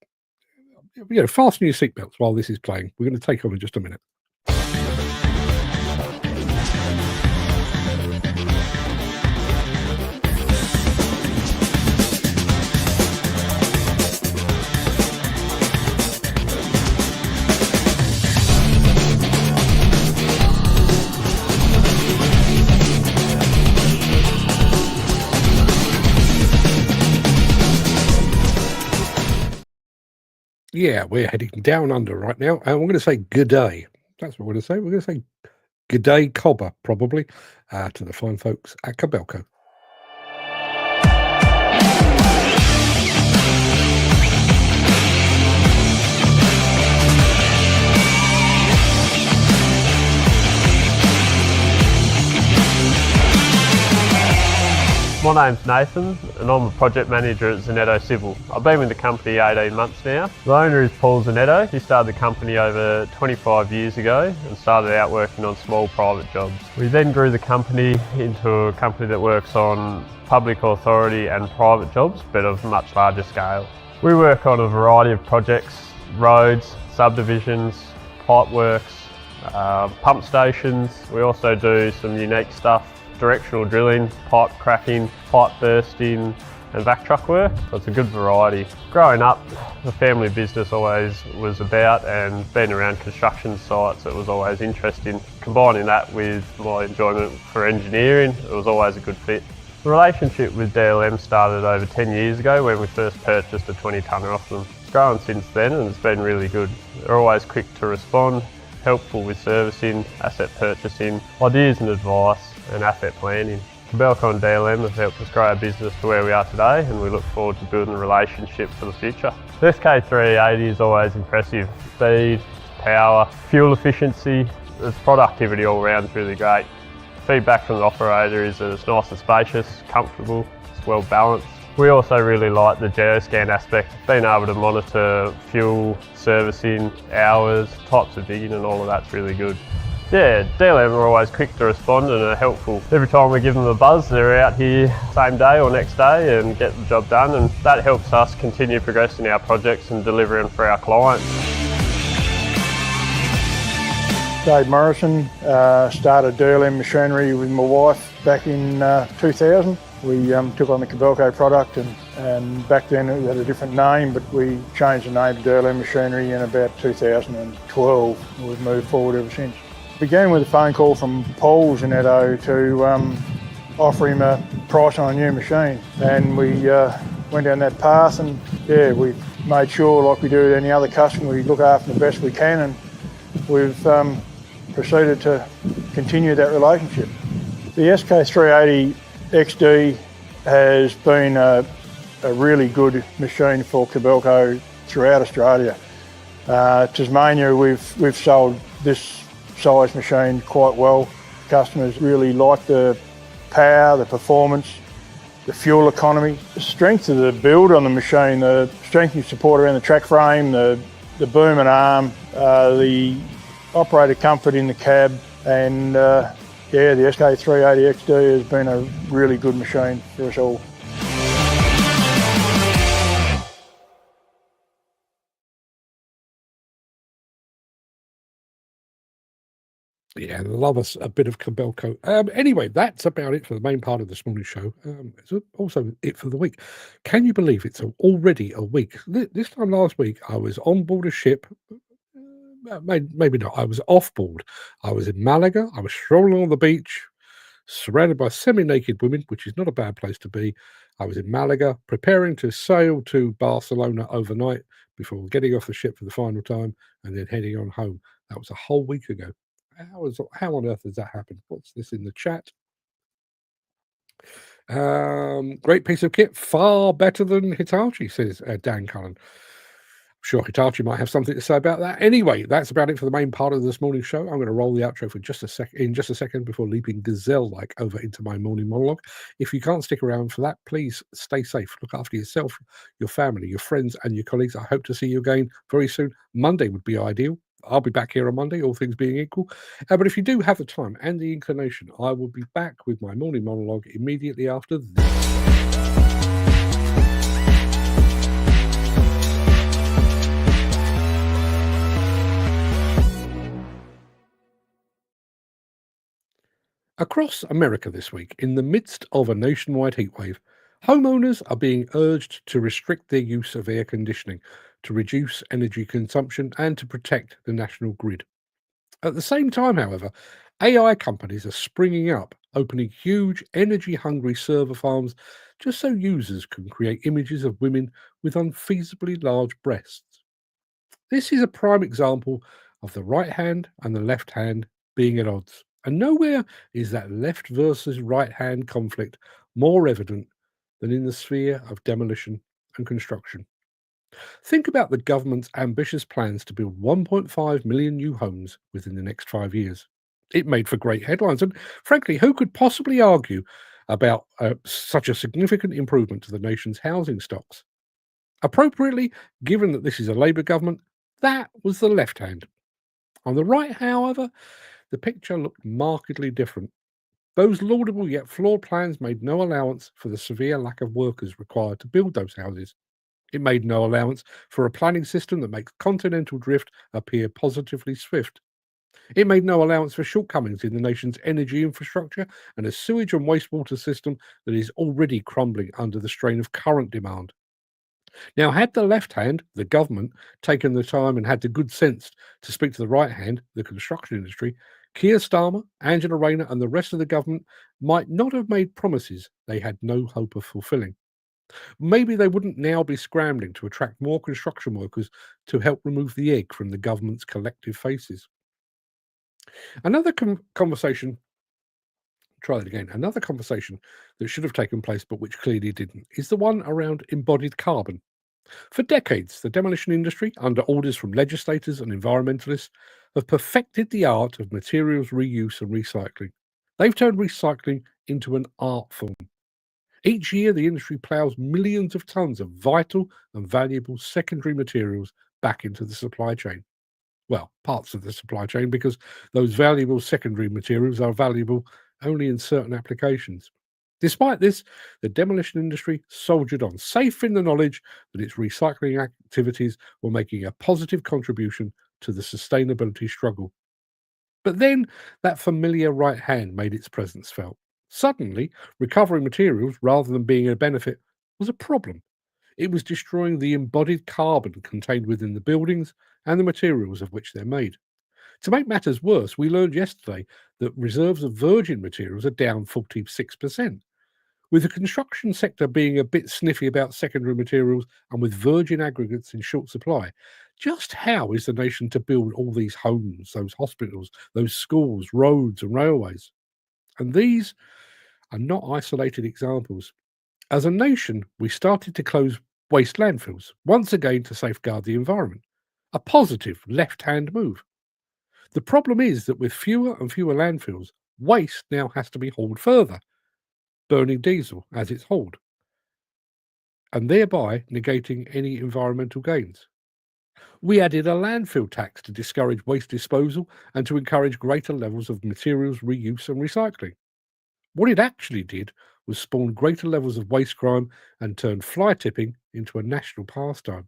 Fasten your seatbelts while this is playing. We're going to take over in just a minute. Yeah, we're heading down under right now, and we're going to say good day. That's what we're going to say. We're going to say good day, Cobber, probably, to the fine folks at Kobelco. My name's Nathan and I'm a project manager at Zanetto Civil. I've been with the company 18 months now. The owner is Paul Zanetto. He started the company over 25 years ago and started out working on small private jobs. We then grew the company into a company that works on public authority and private jobs, but of much larger scale. We work on a variety of projects, roads, subdivisions, pipe works, pump stations. We also do some unique stuff, directional drilling, pipe cracking, pipe bursting and vac truck work. So it's a good variety. Growing up, the family business always was about, and being around construction sites, it was always interesting. Combining that with my enjoyment for engineering, it was always a good fit. The relationship with DLM started over 10 years ago when we first purchased a 20-tonner off them. It's grown since then and it's been really good. They're always quick to respond, helpful with servicing, asset purchasing, ideas and advice, and asset planning. Kobelco and DLM have helped us grow our business to where we are today, and we look forward to building a relationship for the future. The SK380 is always impressive. Speed, power, fuel efficiency, its productivity all round is really great. Feedback from the operator is that it's nice and spacious, comfortable, it's well balanced. We also really like the geoscan aspect, being able to monitor fuel, servicing, hours, types of digging and all of that's really good. Yeah, DLM are always quick to respond and are helpful. Every time we give them a buzz, they're out here same day or next day and get the job done, and that helps us continue progressing our projects and delivering for our clients. Dave Morrison, started DLM Machinery with my wife back in 2000. We took on the Kobelco product and back then it had a different name, but we changed the name to DLM Machinery in about 2012. We've moved forward ever since. Began with a phone call from Paul's in Edo to offer him a price on a new machine, and we went down that path, and yeah, we made sure, like we do with any other customer, we look after them the best we can, and we've proceeded to continue that relationship. The SK380 XD has been a really good machine for Kobelco throughout Australia. Tasmania, we've sold this size machine quite well. Customers really like the power, the performance, the fuel economy. The strength of the build on the machine, the strength and support around the track frame, the boom and arm, the operator comfort in the cab, and yeah, the SK380 XD has been a really good machine for us all. Yeah, love us a bit of Kobelco. Anyway, that's about it for the main part of this morning's show. It's also it for the week. Can you believe it's already a week? This time last week, I was on board a ship. Maybe not. I was off board. I was in Malaga. I was strolling on the beach, surrounded by semi-naked women, which is not a bad place to be. I was in Malaga, preparing to sail to Barcelona overnight before getting off the ship for the final time and then heading on home. That was a whole week ago. How on earth has that happened? What's this in the chat? Great piece of kit, far better than Hitachi, says Dan Cullen. I'm sure Hitachi might have something to say about that. Anyway, that's about it for the main part of this morning's show. I'm going to roll the outro for just a second before leaping gazelle-like over into my morning monologue. If you can't stick around for that, please stay safe. Look after yourself, your family, your friends, and your colleagues. I hope to see you again very soon. Monday would be ideal. I'll be back here on Monday, all things being equal. But if you do have the time and the inclination, I will be back with my morning monologue immediately after this. Across America this week, in the midst of a nationwide heatwave, homeowners are being urged to restrict their use of air conditioning to reduce energy consumption and to protect the national grid. At the same time, however, AI companies are springing up, opening huge energy-hungry server farms just so users can create images of women with unfeasibly large breasts. This is a prime example of the right hand and the left hand being at odds. And nowhere is that left versus right hand conflict more evident than in the sphere of demolition and construction. Think about the government's ambitious plans to build 1.5 million new homes within the next 5 years. It made for great headlines, and frankly, who could possibly argue about such a significant improvement to the nation's housing stocks? Appropriately, given that this is a Labour government, that was the left hand. On the right, however, the picture looked markedly different. Those laudable yet flawed plans made no allowance for the severe lack of workers required to build those houses. It made no allowance for a planning system that makes continental drift appear positively swift. It made no allowance for shortcomings in the nation's energy infrastructure and a sewage and wastewater system that is already crumbling under the strain of current demand. Now, had the left hand, the government, taken the time and had the good sense to speak to the right hand, the construction industry, Keir Starmer, Angela Rayner, and the rest of the government might not have made promises they had no hope of fulfilling. Maybe they wouldn't now be scrambling to attract more construction workers to help remove the egg from the government's collective faces. Another conversation, try that again, another conversation that should have taken place but which clearly didn't, is the one around embodied carbon. For decades, the demolition industry, under orders from legislators and environmentalists, have perfected the art of materials reuse and recycling. They've turned recycling into an art form. Each year, the industry ploughs millions of tons of vital and valuable secondary materials back into the supply chain. Well, parts of the supply chain, because those valuable secondary materials are valuable only in certain applications. Despite this, the demolition industry soldiered on, safe in the knowledge that its recycling activities were making a positive contribution to the sustainability struggle. But then that familiar right hand made its presence felt. Suddenly, recovering materials, rather than being a benefit, was a problem. It was destroying the embodied carbon contained within the buildings and the materials of which they're made. To make matters worse, we learned yesterday that reserves of virgin materials are down 46%. With the construction sector being a bit sniffy about secondary materials and with virgin aggregates in short supply, just how is the nation to build all these homes, those hospitals, those schools, roads, and railways? And these are not isolated examples. As a nation, we started to close waste landfills, once again to safeguard the environment. A positive left-hand move. The problem is that with fewer and fewer landfills, waste now has to be hauled further, burning diesel as it's hauled, and thereby negating any environmental gains. We added a landfill tax to discourage waste disposal and to encourage greater levels of materials reuse and recycling. What it actually did was spawn greater levels of waste crime and turned fly tipping into a national pastime.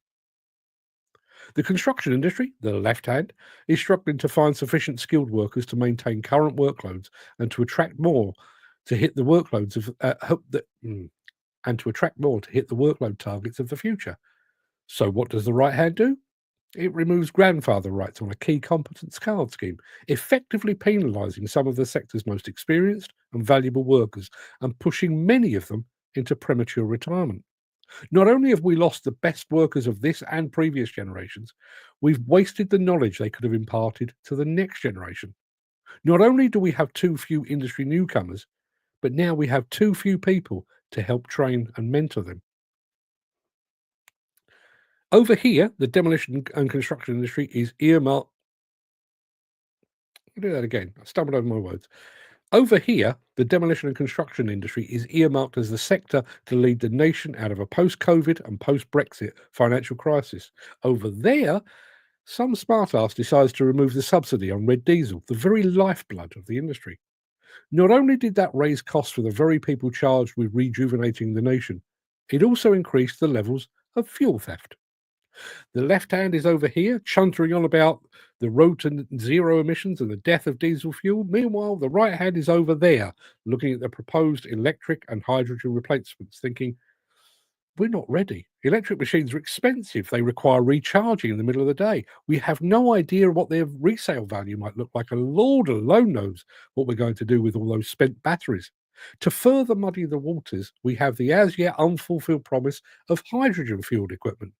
The construction industry, the left hand, is struggling to find sufficient skilled workers to maintain current workloads and to attract more to hit the workloads of and to attract more to hit the workload targets of the future. So what does the right hand do? It removes grandfather rights on a key competence card scheme, effectively penalising some of the sector's most experienced and valuable workers and pushing many of them into premature retirement. Not only have we lost the best workers of this and previous generations, we've wasted the knowledge they could have imparted to the next generation. Not only do we have too few industry newcomers, but now we have too few people to help train and mentor them. Over here, the demolition and construction industry is earmarked. I'll do that again. I stumbled over my words. Over here, the demolition and construction industry is earmarked as the sector to lead the nation out of a post-COVID and post-Brexit financial crisis. Over there, some smartass decides to remove the subsidy on red diesel, the very lifeblood of the industry. Not only did that raise costs for the very people charged with rejuvenating the nation, it also increased the levels of fuel theft. The left hand is over here, chuntering on about the road to zero emissions and the death of diesel fuel. Meanwhile, the right hand is over there, looking at the proposed electric and hydrogen replacements, thinking, we're not ready. Electric machines are expensive. They require recharging in the middle of the day. We have no idea what their resale value might look like. And Lord alone knows what we're going to do with all those spent batteries. To further muddy the waters, we have the as yet unfulfilled promise of hydrogen-fueled equipment.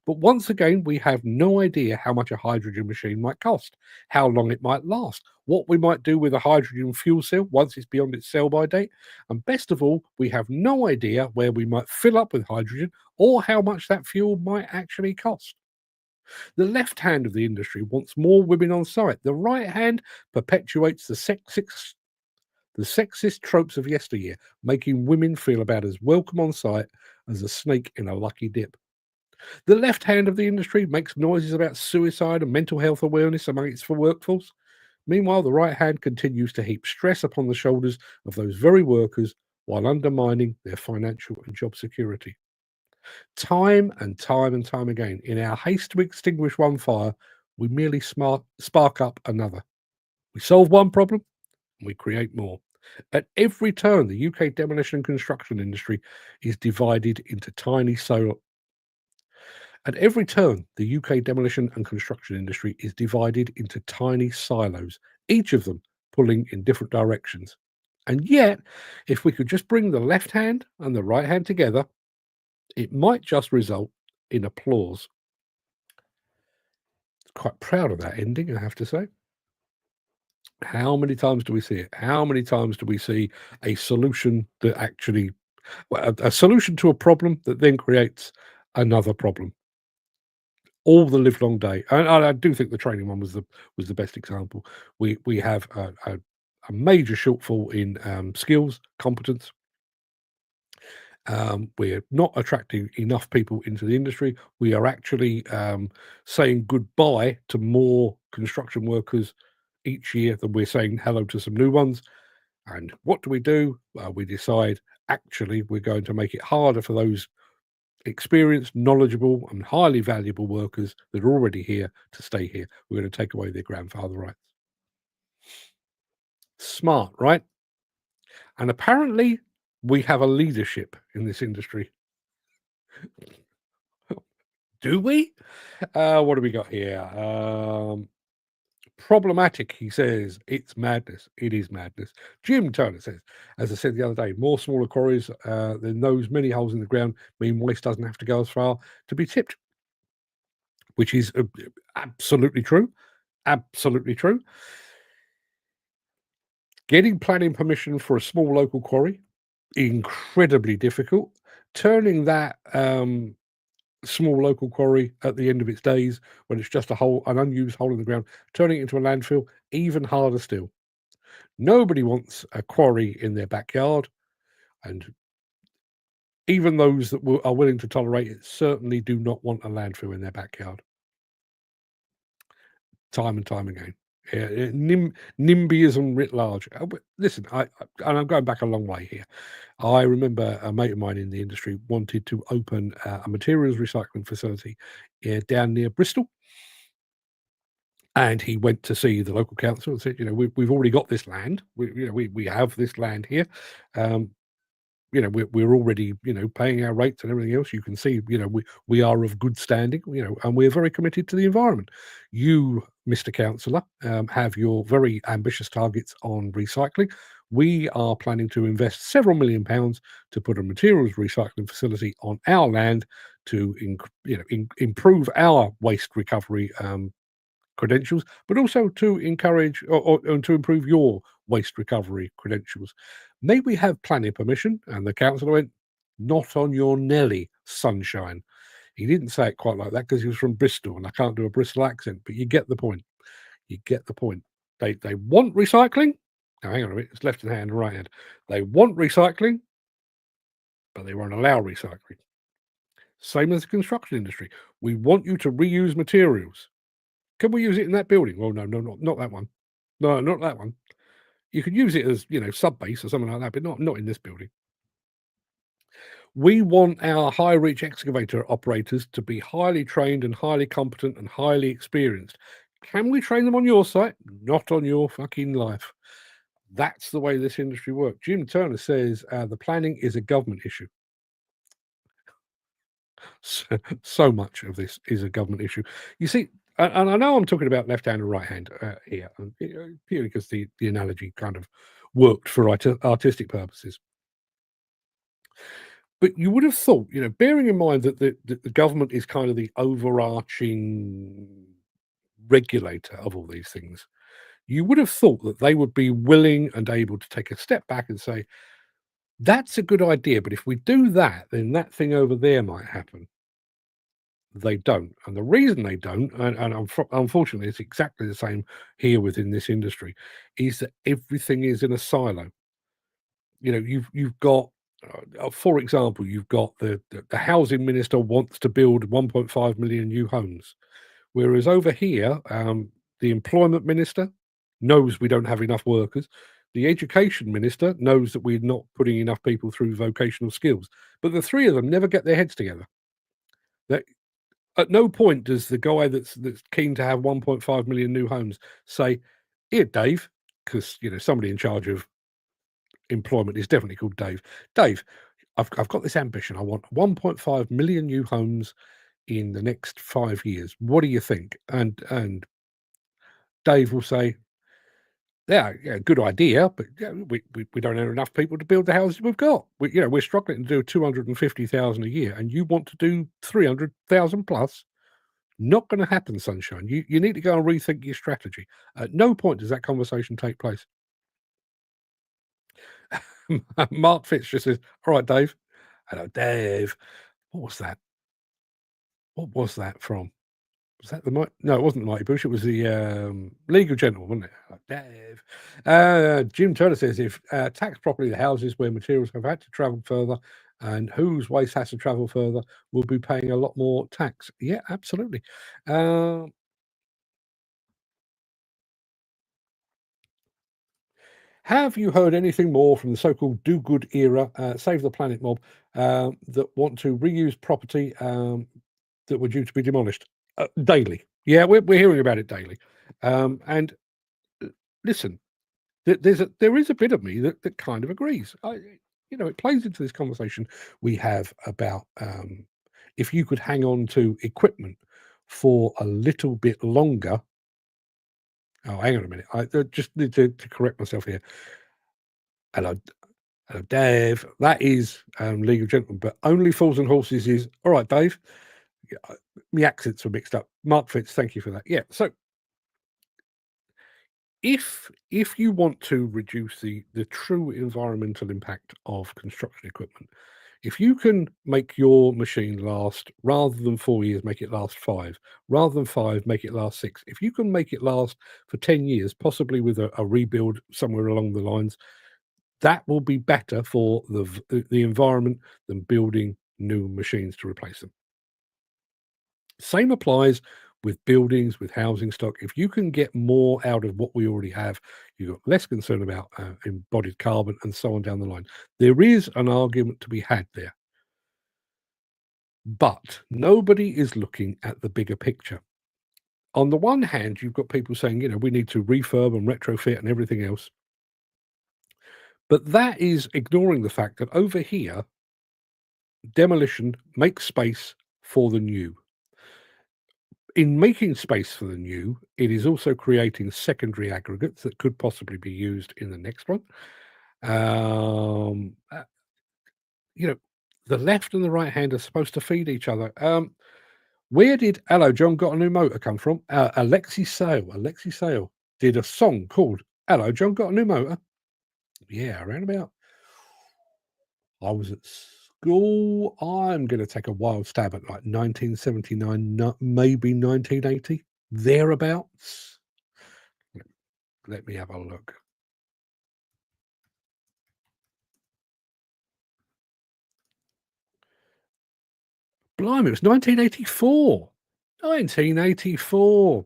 But once again, we have no idea how much a hydrogen machine might cost, how long it might last, what we might do with a hydrogen fuel cell once it's beyond its sell-by date, and best of all, we have no idea where we might fill up with hydrogen or how much that fuel might actually cost. The left hand of the industry wants more women on site. The right hand perpetuates the sexist tropes of yesteryear, making women feel about as welcome on site as a snake in a lucky dip. The left hand of the industry makes noises about suicide and mental health awareness among its workforce. Meanwhile, the right hand continues to heap stress upon the shoulders of those very workers while undermining their financial and job security. Time and time and time again, in our haste to extinguish one fire, we merely spark up another. We solve one problem, and we create more. At every turn, the UK demolition and construction industry is divided into tiny At every turn, the UK demolition and construction industry is divided into tiny silos, each of them pulling in different directions. And yet, if we could just bring the left hand and the right hand together, it might just result in applause. Quite proud of that ending, I have to say. How many times do we see it? How many times do we see a solution that actually, well, a solution to a problem that then creates another problem? All the live long day. And I do think the training one was the best example. We have a major shortfall in skills, competence. We're not attracting enough people into the industry. We are actually saying goodbye to more construction workers each year than we're saying hello to some new ones. And what do? We decide actually we're going to make it harder for those experienced, knowledgeable, and highly valuable workers that are already here to stay here. We're going to take away their grandfather rights. Smart, right? And apparently we have a leadership in this industry. Do we? What do we got here? Problematic, he says. It's madness. It is madness. Jim Turner says, as I said the other day, more smaller quarries than those many holes in the ground mean waste doesn't have to go as far to be tipped, which is absolutely true. Absolutely true. Getting planning permission for a small local quarry, incredibly difficult. Turning that small local quarry at the end of its days, when it's just an unused hole in the ground, turning it into a landfill, even harder still. Nobody wants a quarry in their backyard, and even those that are willing to tolerate it certainly do not want a landfill in their backyard. Time and time again. NIMBYism writ large. Listen, and I'm going back a long way here. I remember a mate of mine in the industry wanted to open a materials recycling facility down near Bristol. And he went to see the local council and said, we've already got this land. We have this land here. We're already, paying our rates and everything else. You can see, we are of good standing, and we're very committed to the environment. You, Mr. Councillor, have your very ambitious targets on recycling. We are planning to invest several £1 million to put a materials recycling facility on our land to, improve our waste recovery credentials, but also to encourage or to improve your waste recovery credentials. May we have planning permission? And the councillor went, not on your Nelly, sunshine. He didn't say it quite like that because he was from Bristol, and I can't do a Bristol accent, but you get the point. You get the point. They want recycling. Now, hang on a minute, it's left hand and right hand. They want recycling, but they won't allow recycling. Same as the construction industry. We want you to reuse materials. Can we use it in that building? Well, no, not that one. No, not that one. You could use it as, sub-base or something like that, but not in this building. We want our high-reach excavator operators to be highly trained and highly competent and highly experienced. Can we train them on your site? Not on your fucking life. That's the way this industry works. Jim Turner says the planning is a government issue. So much of this is a government issue. You see, and I know I'm talking about left hand and right hand here, purely because the analogy kind of worked for artistic purposes. But you would have thought, bearing in mind that the government is kind of the overarching regulator of all these things, you would have thought that they would be willing and able to take a step back and say, that's a good idea, but if we do that, then that thing over there might happen. They don't. And the reason they don't, and unfortunately it's exactly the same here within this industry, is that everything is in a silo. You've got, for example, you've got the housing minister wants to build 1.5 million new homes. Whereas over here, the employment minister knows we don't have enough workers. The education minister knows that we're not putting enough people through vocational skills. But the three of them never get their heads together. At no point does the guy that's keen to have 1.5 million new homes say, here, Dave, because, somebody in charge of employment is definitely called Dave. Dave, I've got this ambition. I want 1.5 million new homes in the next 5 years. What do you think? And Dave will say, Yeah, good idea, but we don't have enough people to build the houses we've got. We're struggling to do 250,000 a year, and you want to do 300,000 plus. Not going to happen, sunshine. You need to go and rethink your strategy. At no point does that conversation take place. Mark Fitz just says, "All right, Dave." Hello, Dave. What was that? What was that from? Was that the mighty? No, it wasn't the Mighty Bush. It was the League of Gentlemen, wasn't it? Dave. Jim Turner says, if taxed properly, the houses where materials have had to travel further and whose waste has to travel further will be paying a lot more tax. Yeah, absolutely. Have you heard anything more from the so-called do-good era, Save the Planet mob, that want to reuse property that were due to be demolished? Daily. Yeah, we're hearing about it daily. And listen, there is a bit of me that kind of agrees. It plays into this conversation we have about if you could hang on to equipment for a little bit longer. Oh, hang on a minute. I just need to correct myself here. Hello, Dave. That is League of Gentlemen, but Only Fools and Horses is all right, Dave. Yeah, my accents were mixed up. Mark Fitz, thank you for that. Yeah, so if you want to reduce the true environmental impact of construction equipment, if you can make your machine last, rather than 4 years, make it last 5, rather than 5, make it last 6, if you can make it last for 10 years, possibly with a rebuild somewhere along the lines, that will be better for the environment than building new machines to replace them. Same applies with buildings, with housing stock. If you can get more out of what we already have, you've got less concern about embodied carbon and so on down the line. There is an argument to be had there. But nobody is looking at the bigger picture. On the one hand, you've got people saying, we need to refurb and retrofit and everything else. But that is ignoring the fact that over here, demolition makes space for the new. In making space for the new, it is also creating secondary aggregates that could possibly be used in the next one. The left and the right hand are supposed to feed each other. Where did Hello John Got a New Motor come from? Alexi Sale did a song called Hello John Got a New Motor. Yeah, around about. I was at school. I'm going to take a wild stab at like 1979, maybe 1980, thereabouts. Let me have a look. Blimey, it was 1984. 1984.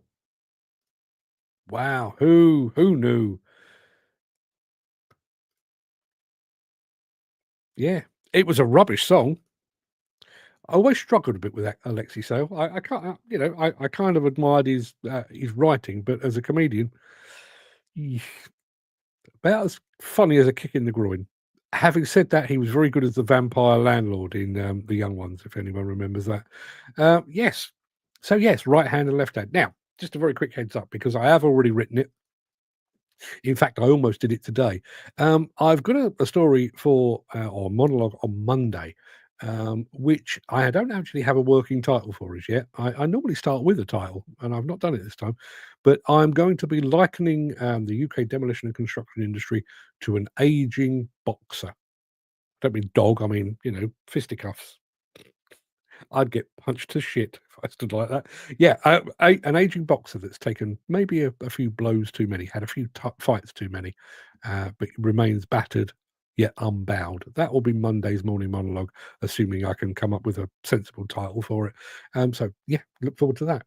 Wow, who knew? Yeah, it was a rubbish song. I always struggled a bit with that Alexi Sale. I can't, I kind of admired his writing, but as a comedian, about as funny as a kick in the groin. Having said that, he was very good as the vampire landlord in The Young Ones, if anyone remembers that. Yes. So yes, right hand and left hand. Now, just a very quick heads up, because I have already written it. In fact, I almost did it today. I've got a story for or monologue on Monday, which I don't actually have a working title for as yet. I normally start with a title, and I've not done it this time. But I'm going to be likening the UK demolition and construction industry to an aging boxer. I don't mean dog, I mean, fisticuffs. I'd get punched to shit if I stood like that. Yeah, an aging boxer that's taken maybe a few blows too many, had a few fights too many, but remains battered yet unbowed. That will be Monday's morning monologue, assuming I can come up with a sensible title for it. So yeah, look forward to that.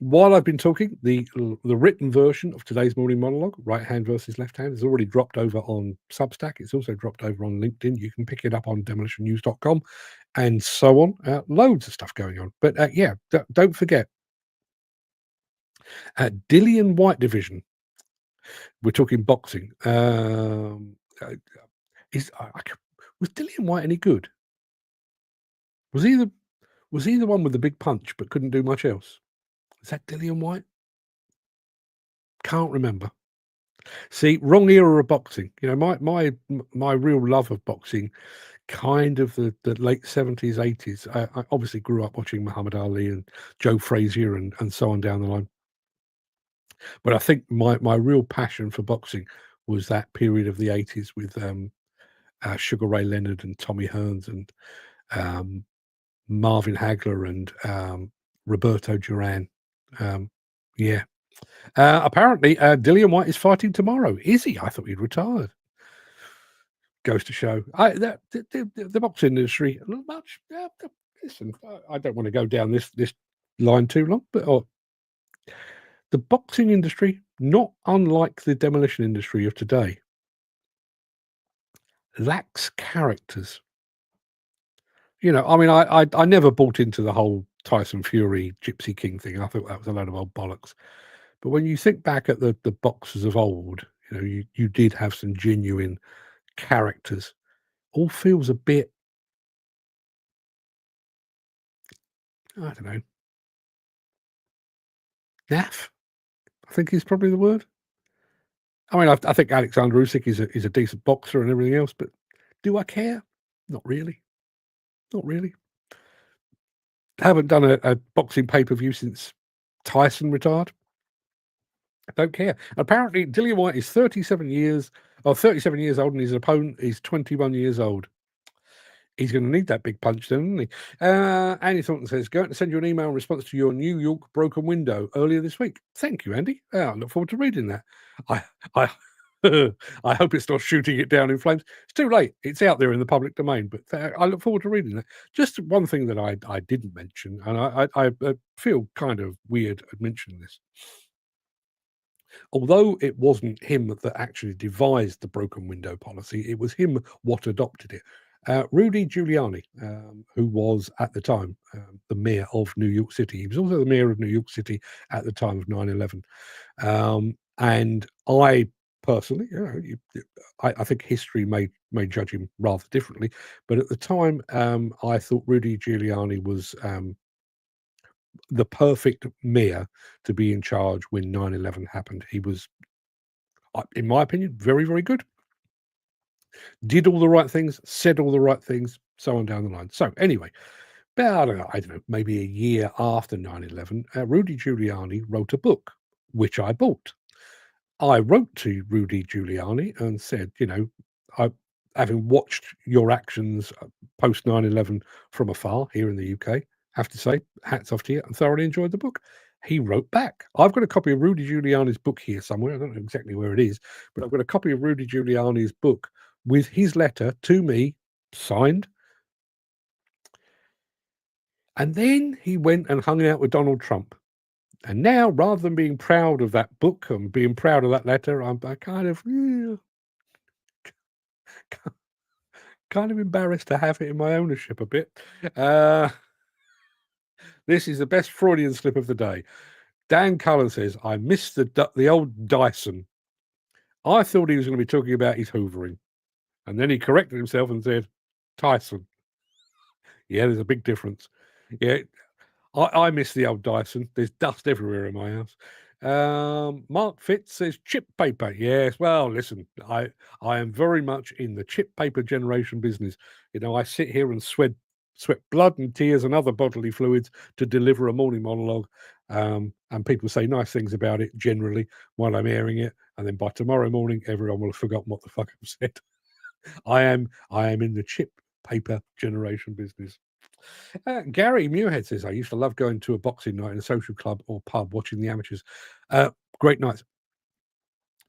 While I've been talking, the written version of today's morning monologue, right hand versus left hand, is already dropped over on Substack. It's also dropped over on LinkedIn. You can pick it up on demolitionnews.com and so on. Loads of stuff going on. But yeah, don't forget, Dillian White division. We're talking boxing. Was Dillian White any good? Was he the one with the big punch but couldn't do much else? Is that Dillian White? Can't remember. See, wrong era of boxing. You know, my real love of boxing, kind of the late 70s, 80s. I obviously grew up watching Muhammad Ali and Joe Frazier and so on down the line. But I think my real passion for boxing was that period of the 80s with Sugar Ray Leonard and Tommy Hearns and Marvin Hagler and Roberto Duran. Yeah. Apparently, Dillian White is fighting tomorrow. Is he? I thought he'd retired. Goes to show. The boxing industry, not much. Listen, I don't want to go down this line too long, but the boxing industry, not unlike the demolition industry of today, lacks characters. You know, I mean, I never bought into the whole Tyson Fury Gypsy King thing. I thought that was a load of old bollocks. But when you think back at the boxers of old, you know, you did have some genuine characters. All feels a bit, I don't know, naff, I think is probably the word. I mean, I think Alexander Usyk is a decent boxer and everything else, but do I care? Not really. Not really. Haven't done a boxing pay-per-view since Tyson retired. I don't care. Apparently, Dillian White is 37 years old, and his opponent is 21 years old. He's going to need that big punch, then, isn't he? Andy Thornton says, going to send you an email in response to your New York broken window earlier this week. Thank you, Andy. I look forward to reading that. I I hope it's not shooting it down in flames. It's too late. It's out there in the public domain, but I look forward to reading that. Just one thing that I didn't mention, and I feel kind of weird at mentioning this. Although it wasn't him that actually devised the broken window policy, it was him what adopted it. Rudy Giuliani, who was at the time the mayor of New York City. He was also the mayor of New York City at the time of 9/11. And I personally, you know, I think history may judge him rather differently. But at the time, I thought Rudy Giuliani was the perfect mayor to be in charge when 9/11 happened. He was, in my opinion, very, very good. Did all the right things, said all the right things, so on down the line. So anyway, about, I don't know, maybe a year after 9/11, Rudy Giuliani wrote a book, which I bought. I wrote to Rudy Giuliani and said, you know, having watched your actions post 9/11 from afar here in the UK, have to say, hats off to you, and thoroughly enjoyed the book. He wrote back. I've got a copy of Rudy Giuliani's book here somewhere. I don't know exactly where it is, but I've got a copy of Rudy Giuliani's book with his letter to me, signed. And then he went and hung out with Donald Trump. And now, rather than being proud of that book and being proud of that letter, I'm kind of embarrassed to have it in my ownership a bit. This is the best Freudian slip of the day. Dan Cullen says, I missed the old Dyson. I thought he was going to be talking about his hoovering. And then he corrected himself and said, Tyson. Yeah, there's a big difference. Yeah, I miss the old Dyson. There's dust everywhere in my house. Mark Fitz says chip paper. Yes, well, listen, I am very much in the chip paper generation business. You know, I sit here and sweat blood and tears and other bodily fluids to deliver a morning monologue. And people say nice things about it generally while I'm airing it. And then by tomorrow morning, everyone will have forgotten what the fuck I've said. I am in the chip paper generation business. Gary Muirhead says, I used to love going to a boxing night in a social club or pub, watching the amateurs. Great nights.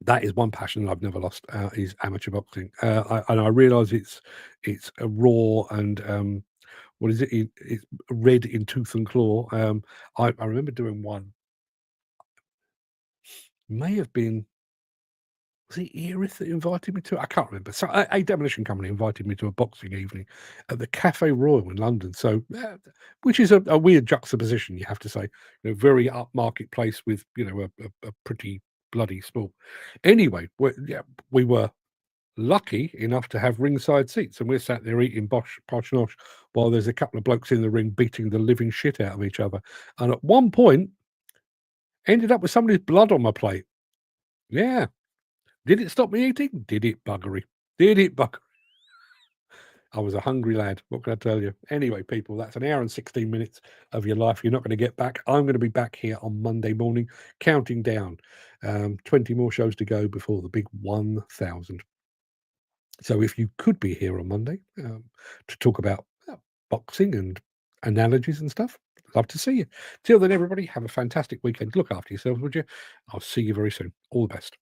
That is one passion I've never lost, is amateur boxing. And I realise it's a raw and what is it? It's red in tooth and claw. I remember doing one. May have been, was it Erith that invited me to? I can't remember. So a demolition company invited me to a boxing evening at the Cafe Royal in London. So, which is a weird juxtaposition, you have to say. You know, very upmarket place with, you know, a pretty bloody sport. Anyway, we were lucky enough to have ringside seats, and we're sat there eating posh nosh while there's a couple of blokes in the ring beating the living shit out of each other. And at one point, ended up with somebody's blood on my plate. Yeah. Did it stop me eating? Did it, buggery? Did it, buggery? I was a hungry lad. What can I tell you? Anyway, people, that's an hour and 16 minutes of your life you're not going to get back. I'm going to be back here on Monday morning, counting down 20 more shows to go before the big 1,000. So if you could be here on Monday to talk about boxing and analogies and stuff, love to see you. Till then, everybody, have a fantastic weekend. Look after yourselves, would you? I'll see you very soon. All the best.